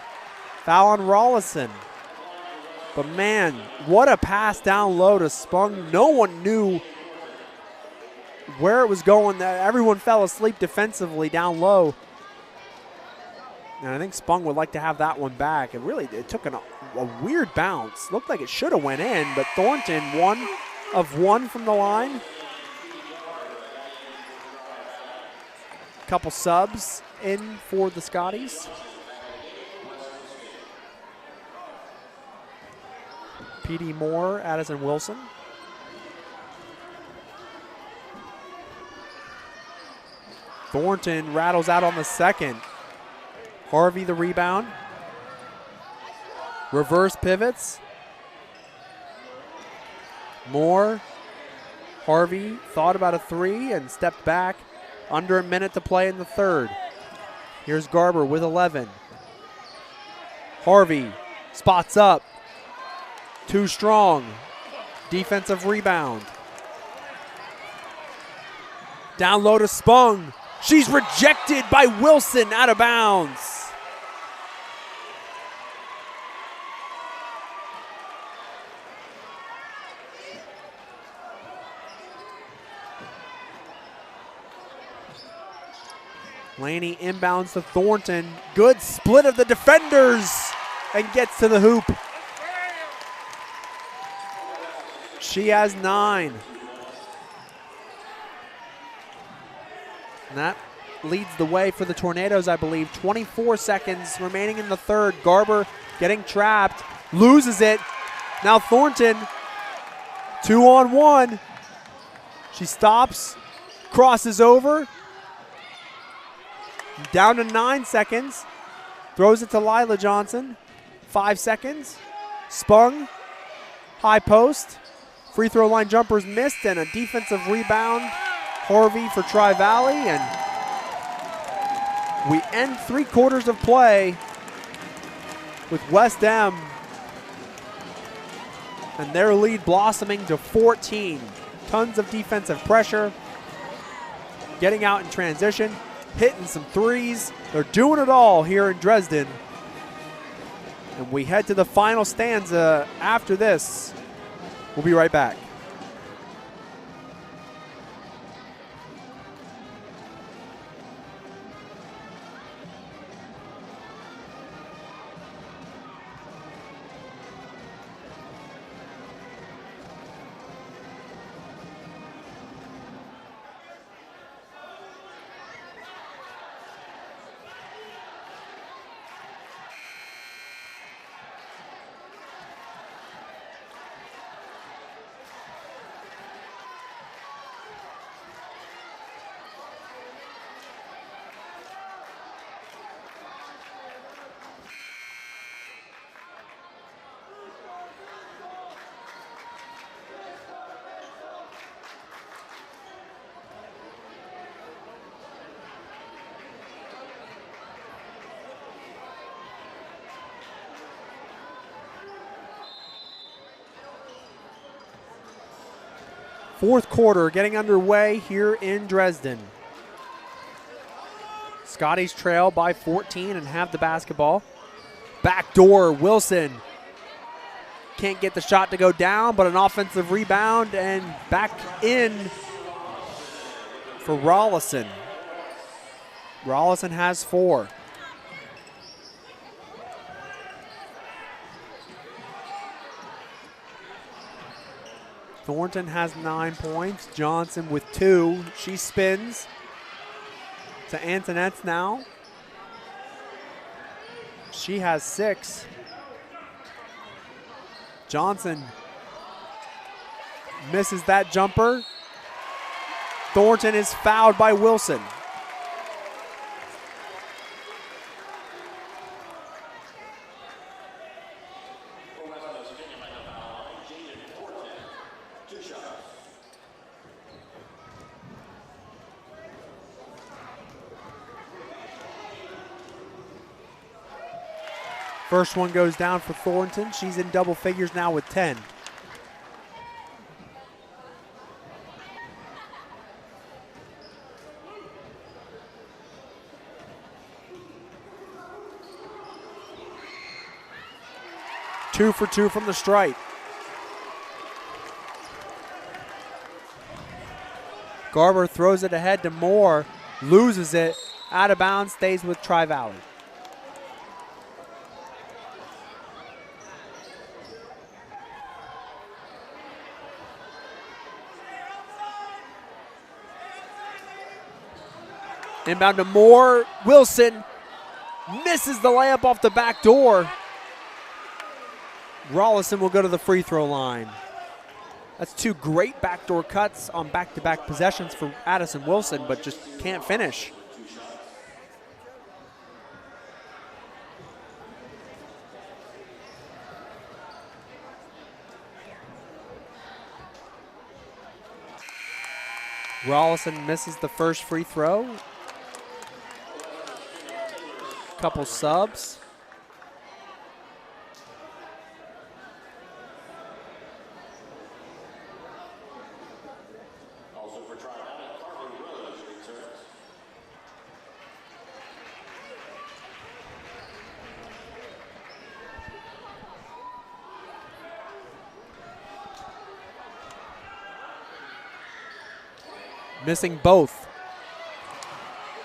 Foul on Rollison. But man, what a pass down low to Spung. No one knew where it was going. Everyone fell asleep defensively down low. And I think Spung would like to have that one back. It took a weird bounce. Looked like it should have went in, but Thornton 1 of 1 from the line. Couple subs in for the Scotties. P.D. Moore, Addison Wilson. Thornton rattles out on the second. Harvey the rebound. Reverse pivots. Moore. Harvey thought about a three and stepped back. Under a minute to play in the third. Here's Garber with 11. Harvey spots up. Too strong. Defensive rebound. Down low to Spung. She's rejected by Wilson, out of bounds. Laney inbounds to Thornton. Good split of the defenders and gets to the hoop. She has 9. And that leads the way for the Tornadoes, I believe. 24 seconds remaining in the third. Garber getting trapped, loses it. Now Thornton, 2-on-1. She stops, crosses over. Down to 9 seconds. Throws it to Lila Johnson. 5 seconds. Spung. High post. Free throw line jumpers missed and a defensive rebound. Harvey for Tri-Valley, and we end 3 quarters of play with West M and their lead blossoming to 14. Tons of defensive pressure. Getting out in transition. Hitting some threes. They're doing it all here in Dresden. And we head to the final stanza after this. We'll be right back. Fourth quarter getting underway here in Dresden. Scotties trail by 14 and have the basketball. Backdoor, Wilson. Can't get the shot to go down, but an offensive rebound and back in for Rollison. Rollison has 4. Thornton has 9 points. Johnson with 2. She spins to Antonette's now. She has 6. Johnson misses that jumper. Thornton is fouled by Wilson. First one goes down for Thornton. She's in double figures now with 10. 2 for 2 from the stripe. Garber throws it ahead to Moore, loses it, out of bounds, stays with Tri-Valley. Inbound to Moore. Wilson misses the layup off the back door. Rollison will go to the free throw line. That's 2 great backdoor cuts on back-to-back possessions for Addison Wilson, but just can't finish. Rollison misses the first free throw. Couple subs. Missing both.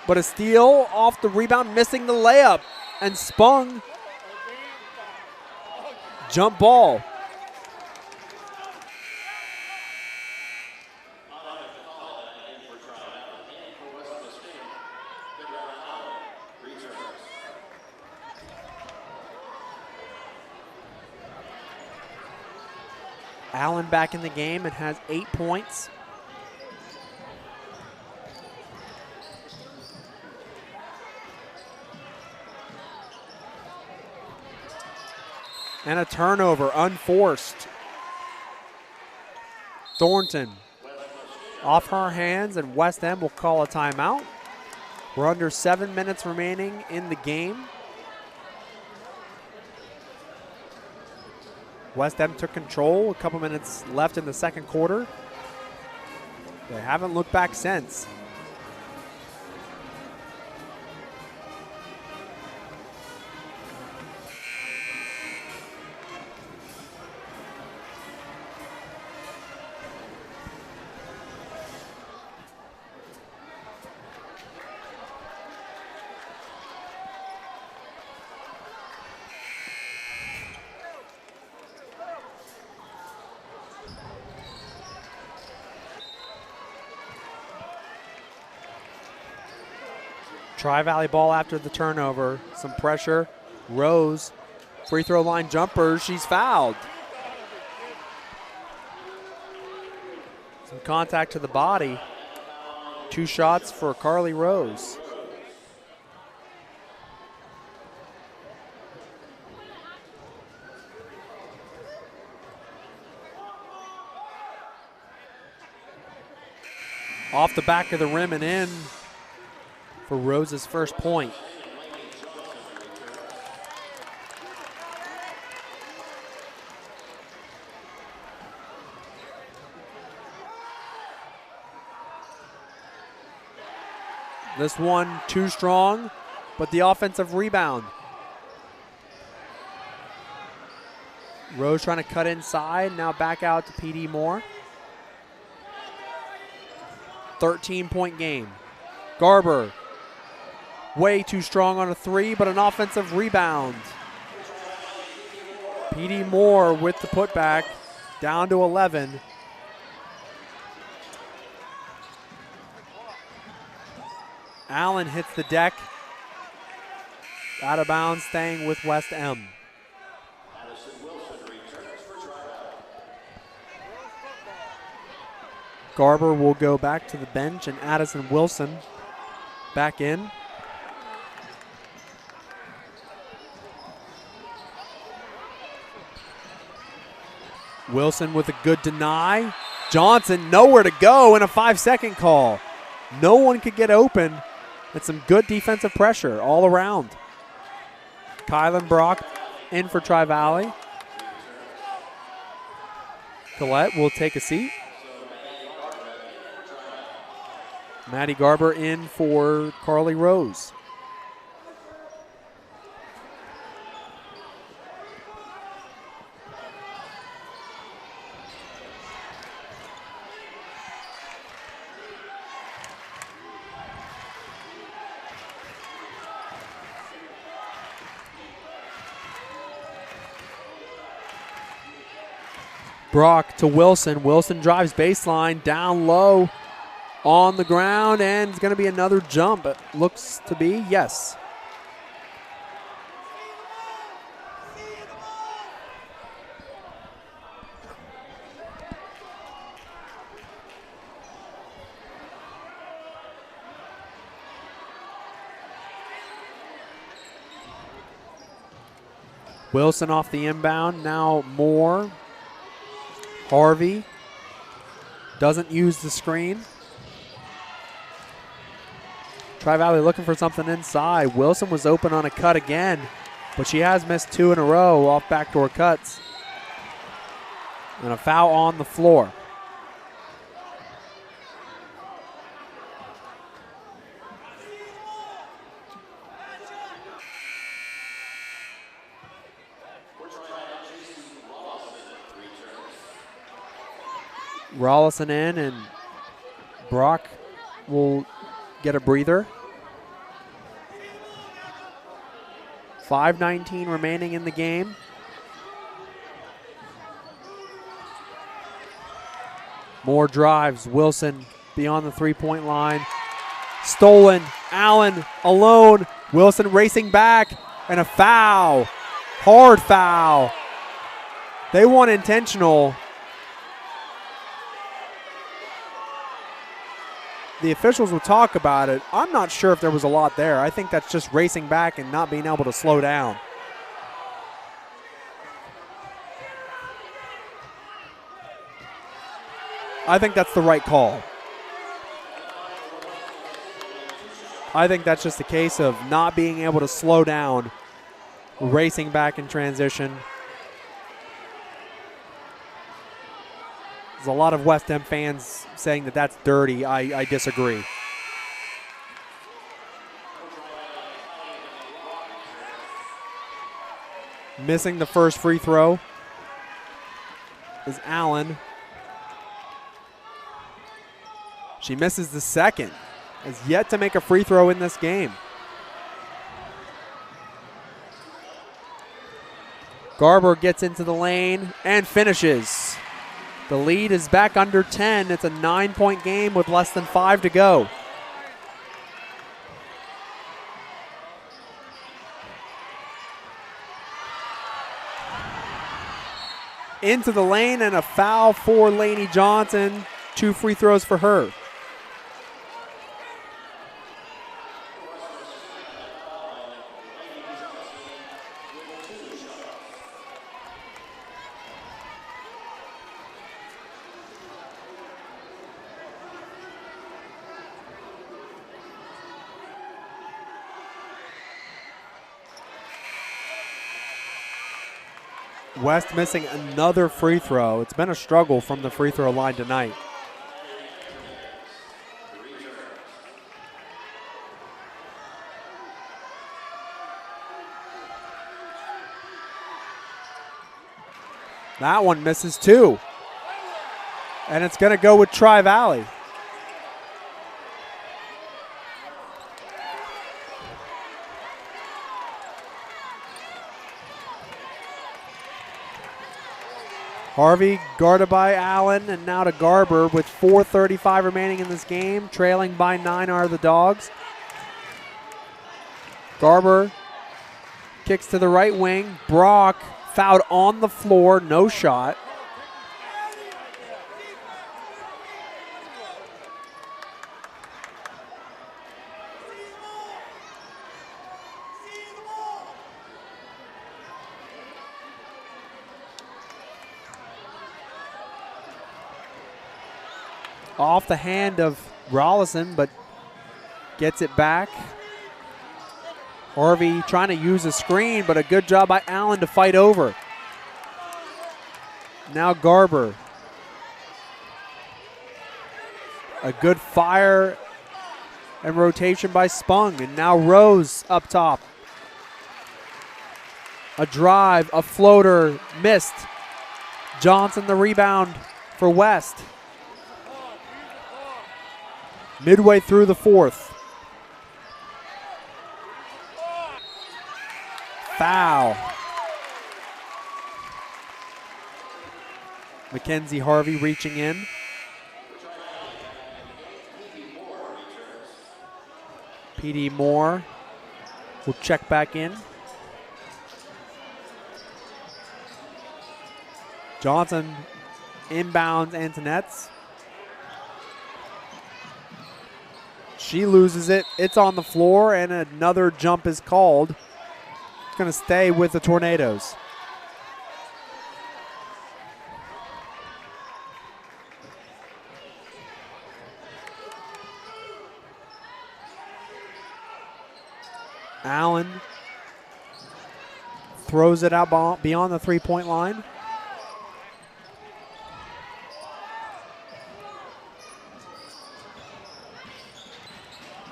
But a steal off the rebound, missing the layup. And Spung. Jump ball. Allen back in the game and has 8 points. And a turnover, unforced. Thornton off her hands, and West End will call a timeout. We're under 7 minutes remaining in the game. West End took control, a couple minutes left in the second quarter. They haven't looked back since. Tri-Valley ball after the turnover. Some pressure. Rose, free throw line jumper. She's fouled. Some contact to the body. 2 shots for Carly Rose. Off the back of the rim and in for Rose's first point. This one too strong, but the offensive rebound. Rose trying to cut inside, now back out to PD Moore. 13-point game. Garber, way too strong on a 3, but an offensive rebound. PD Moore with the putback, down to 11. Allen hits the deck. Out of bounds, staying with West M. Garber will go back to the bench, and Addison Wilson back in. Wilson with a good deny. Johnson nowhere to go, and a 5-second call. No one could get open, and some good defensive pressure all around. Kylan Brock in for Tri-Valley. Collette will take a seat. Maddie Garber in for Carly Rose. Brock to Wilson. Wilson drives baseline, down low on the ground, and it's going to be another jump. It looks to be, yes. Wilson off the inbound, now Moore. Harvey doesn't use the screen. Tri-Valley looking for something inside. Wilson was open on a cut again, but she has missed 2 in a row off backdoor cuts. And a foul on the floor. Rollison in, and Brock will get a breather. 5:19 remaining in the game. Moore drives. Wilson beyond the three-point line. Stolen. Allen alone. Wilson racing back, and a foul. Hard foul. They want intentional. The officials will talk about it. I'm not sure if there was a lot there. I think that's just racing back and not being able to slow down. I think that's the right call. I think that's just a case of not being able to slow down, racing back in transition. There's a lot of West End fans saying that that's dirty. I disagree. Missing the first free throw is Allen. She misses the second. Has yet to make a free throw in this game. Garber gets into the lane and finishes. The lead is back under 10. It's a 9-point game with less than 5 to go. Into the lane, and a foul for Lainey Johnson. 2 free throws for her. West missing another free throw. It's been a struggle from the free throw line tonight. That one misses too. And it's going to go with Tri-Valley. Harvey guarded by Allen, and now to Garber with 4:35 remaining in this game. Trailing by 9 are the Dogs. Garber kicks to the right wing. Brock fouled on the floor, no shot. Off the hand of Rollison, but gets it back. Harvey trying to use a screen, but a good job by Allen to fight over. Now Garber. A good fire and rotation by Spung, and now Rose up top. A drive, a floater, missed. Johnson the rebound for West. Midway through the fourth. Foul. Mackenzie Harvey reaching in. PD Moore will check back in. Johnson inbounds Antonette's. She loses it. It's on the floor, and another jump is called. It's going to stay with the Tornadoes. Allen throws it out beyond the three-point line.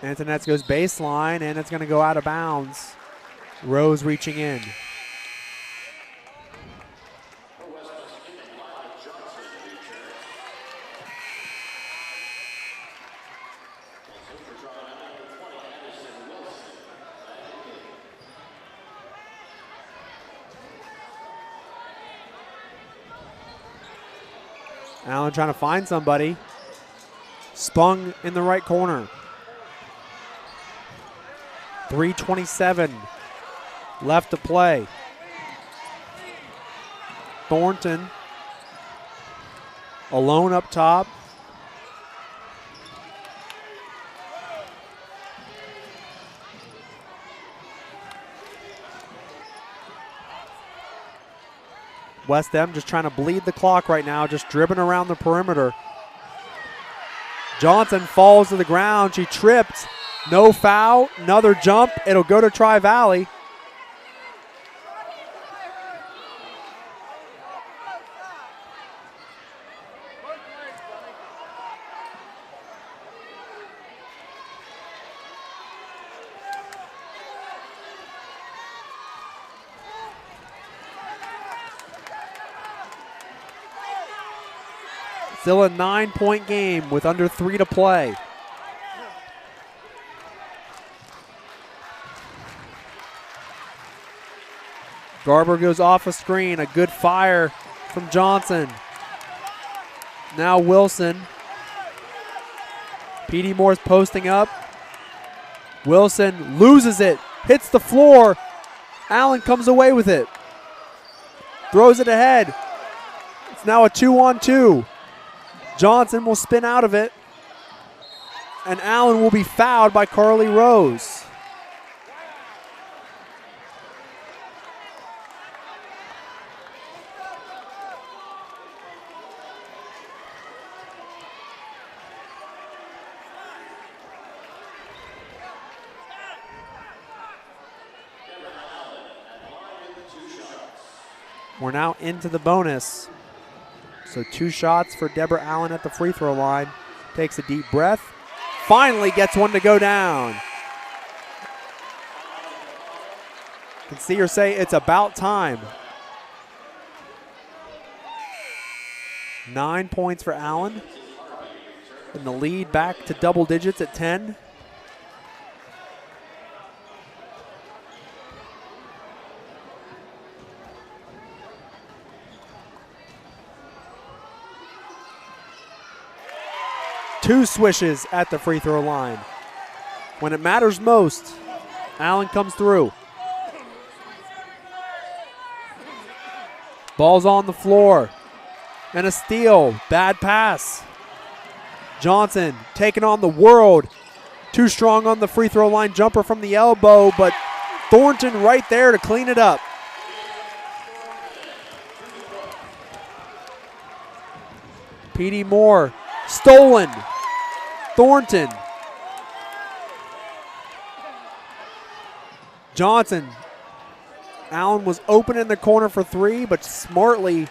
Antonette's goes baseline, and it's going to go out of bounds. Rose reaching in. Allen trying to find somebody. Spung in the right corner. 3:27 left to play. Thornton alone up top. West End just trying to bleed the clock right now, just dribbling around the perimeter. Johnson falls to the ground. She tripped. No foul. Another jump. It'll go to Tri-Valley. Still a 9-point game with under 3 to play. Garber goes off a screen. A good fire from Johnson. Now Wilson. PD Moore's posting up. Wilson loses it. Hits the floor. Allen comes away with it. Throws it ahead. It's now a 2-on-2. Johnson will spin out of it, and Allen will be fouled by Carly Rose. We're now into the bonus. So 2 shots for Deborah Allen at the free throw line. Takes a deep breath. Finally gets one to go down. Can see her say it's about time. 9 points for Allen. And the lead back to double digits at 10. Two swishes at the free throw line. When it matters most, Allen comes through. Ball's on the floor. And a steal. Bad pass. Johnson taking on the world. Too strong on the free throw line jumper from the elbow, but Thornton right there to clean it up. PD Moore stolen. Thornton. Johnson. Allen was open in the corner for 3, but smartly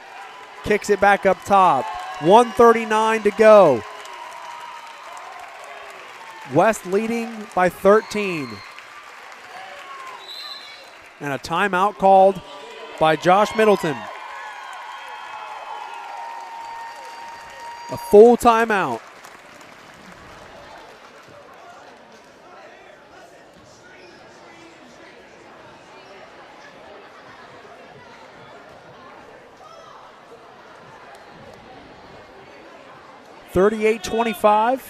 kicks it back up top. 1:39 to go. West leading by 13. And a timeout called by Josh Middleton. A full timeout. 38-25.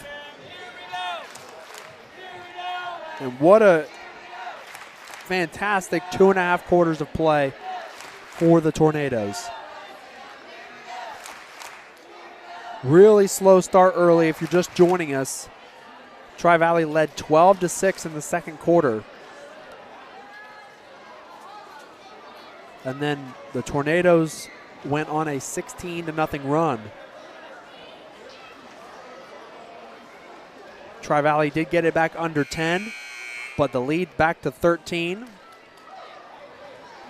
And what a fantastic 2.5 quarters of play for the Tornadoes. Really slow start early if you're just joining us. Tri-Valley led 12-6 in the second quarter. And then the Tornadoes went on a 16-0 run. Tri-Valley did get it back under 10, but the lead back to 13.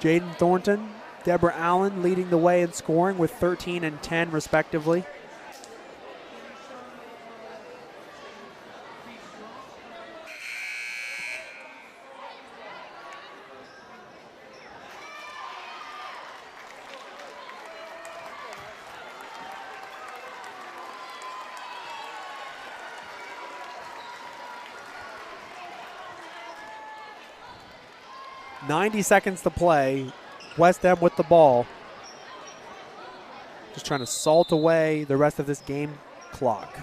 Jaden Thornton, Deborah Allen leading the way in scoring with 13 and 10 respectively. Seconds to play. West End with the ball. Just trying to salt away the rest of this game clock.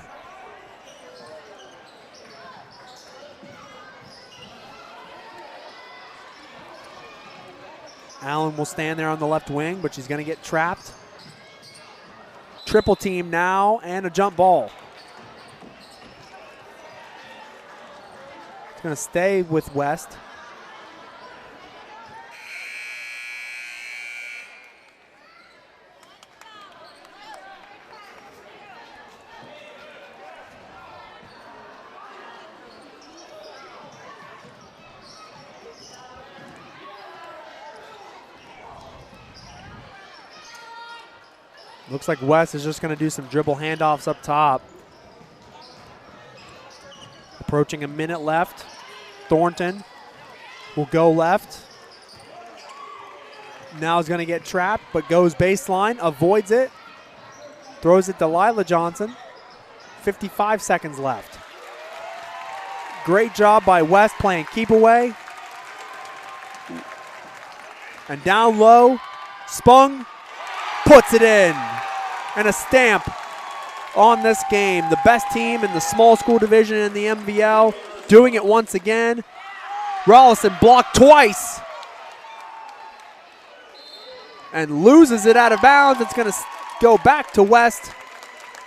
Allen will stand there on the left wing, but she's going to get trapped. Triple team now and a jump ball. It's going to stay with West. Looks like West is just going to do some dribble handoffs up top. Approaching a minute left. Thornton will go left. Now is going to get trapped, but goes baseline, avoids it. Throws it to Lila Johnson. 55 seconds left. Great job by West playing keep away. And down low, Spung puts it in. And a stamp on this game. The best team in the small school division in the MVL doing it once again. Rollison blocked twice and loses it out of bounds. It's going to go back to West.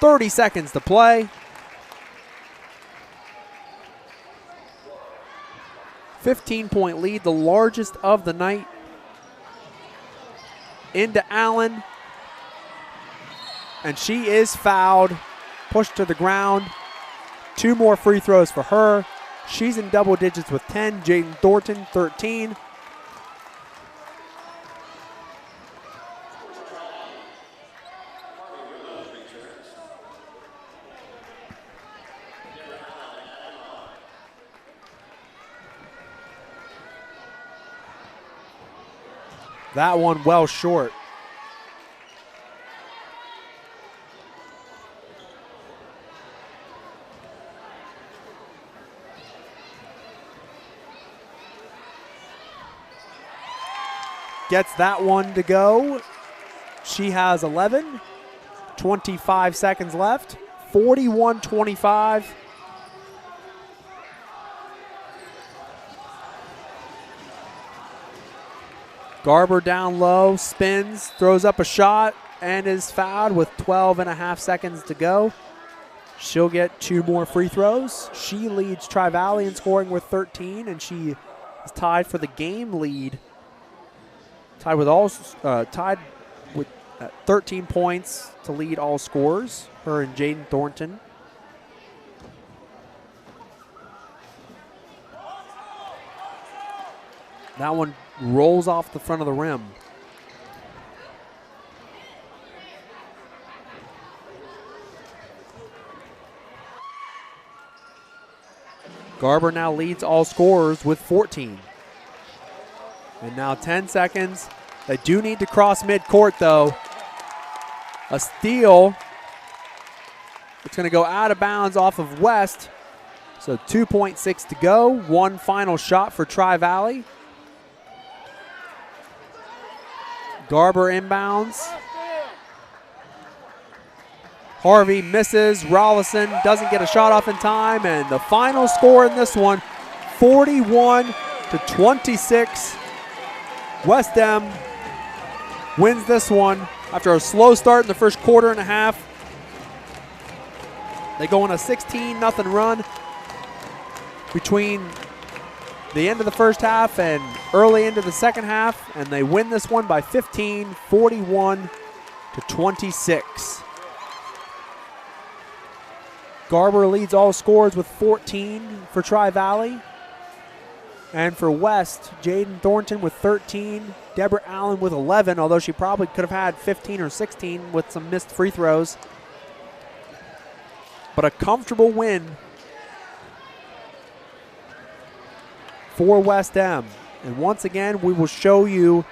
30 seconds to play. 15-point lead, the largest of the night. Into Allen. And she is fouled, pushed to the ground. 2 more free throws for her. She's in double digits with 10. Jaden Thornton, 13. That one well short. Gets that one to go. She has 11. 25 seconds left. 41-25. Garber down low, spins, throws up a shot, and is fouled with 12.5 seconds to go. She'll get 2 more free throws. She leads Tri-Valley in scoring with 13, and she is tied for the game lead. Tied with 13 points to lead all scorers. Her and Jaden Thornton. That one rolls off the front of the rim. Garber now leads all scorers with 14. And now 10 seconds. They do need to cross midcourt, though. A steal. It's going to go out of bounds off of West. So 2.6 to go. One final shot for Tri-Valley. Garber inbounds. Harvey misses. Rollison doesn't get a shot off in time, and the final score in this one, 41-26. West Em wins this one after a slow start in the first quarter and a half. They go on a 16-0 run between the end of the first half and early into the second half, and they win this one by 15, 41-26. Garber leads all scores with 14 for Tri-Valley. And for West, Jaden Thornton with 13, Deborah Allen with 11, although she probably could have had 15 or 16 with some missed free throws. But a comfortable win for West Em. And once again, we will show you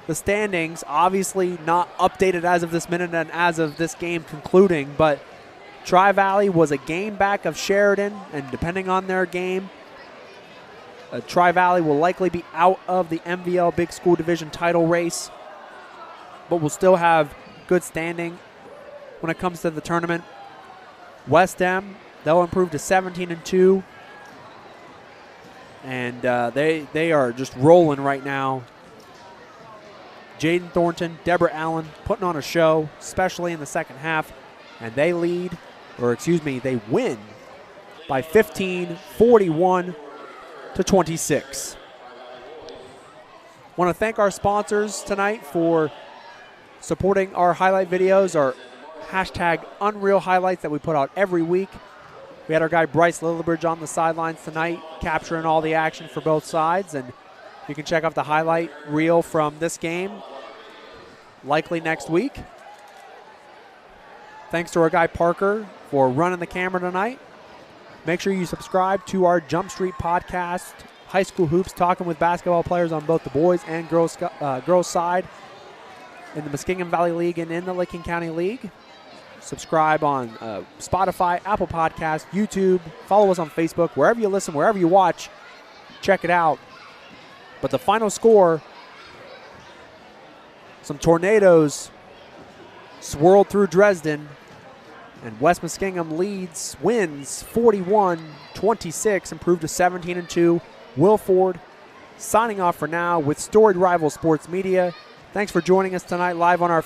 the standings, obviously not updated as of this minute and as of this game concluding, but Tri-Valley was a game back of Sheridan, and depending on their game, Tri-Valley will likely be out of the MVL Big School Division title race, but will still have good standing when it comes to the tournament. West Em, they'll improve to 17-2, and they are just rolling right now. Jaden Thornton, Deborah Allen putting on a show, especially in the second half, and they win by 15, 41-26. Want to thank our sponsors tonight for supporting our highlight videos, our hashtag Unreal highlights that we put out every week. We had our guy Bryce Lillibridge on the sidelines tonight, capturing all the action for both sides, and you can check out the highlight reel from this game likely next week. Thanks to our guy Parker for running the camera tonight. Make sure you subscribe to our Jump Street podcast, High School Hoops, talking with basketball players on both the boys and girls side in the Muskingum Valley League and in the Licking County League. Subscribe on Spotify, Apple Podcasts, YouTube. Follow us on Facebook. Wherever you listen, wherever you watch, check it out. But the final score, some tornadoes swirled through Dresden, and West Muskingum wins 41-26, improved to 17-2. Will Ford signing off for now with Storied Rival Sports Media. Thanks for joining us tonight live on our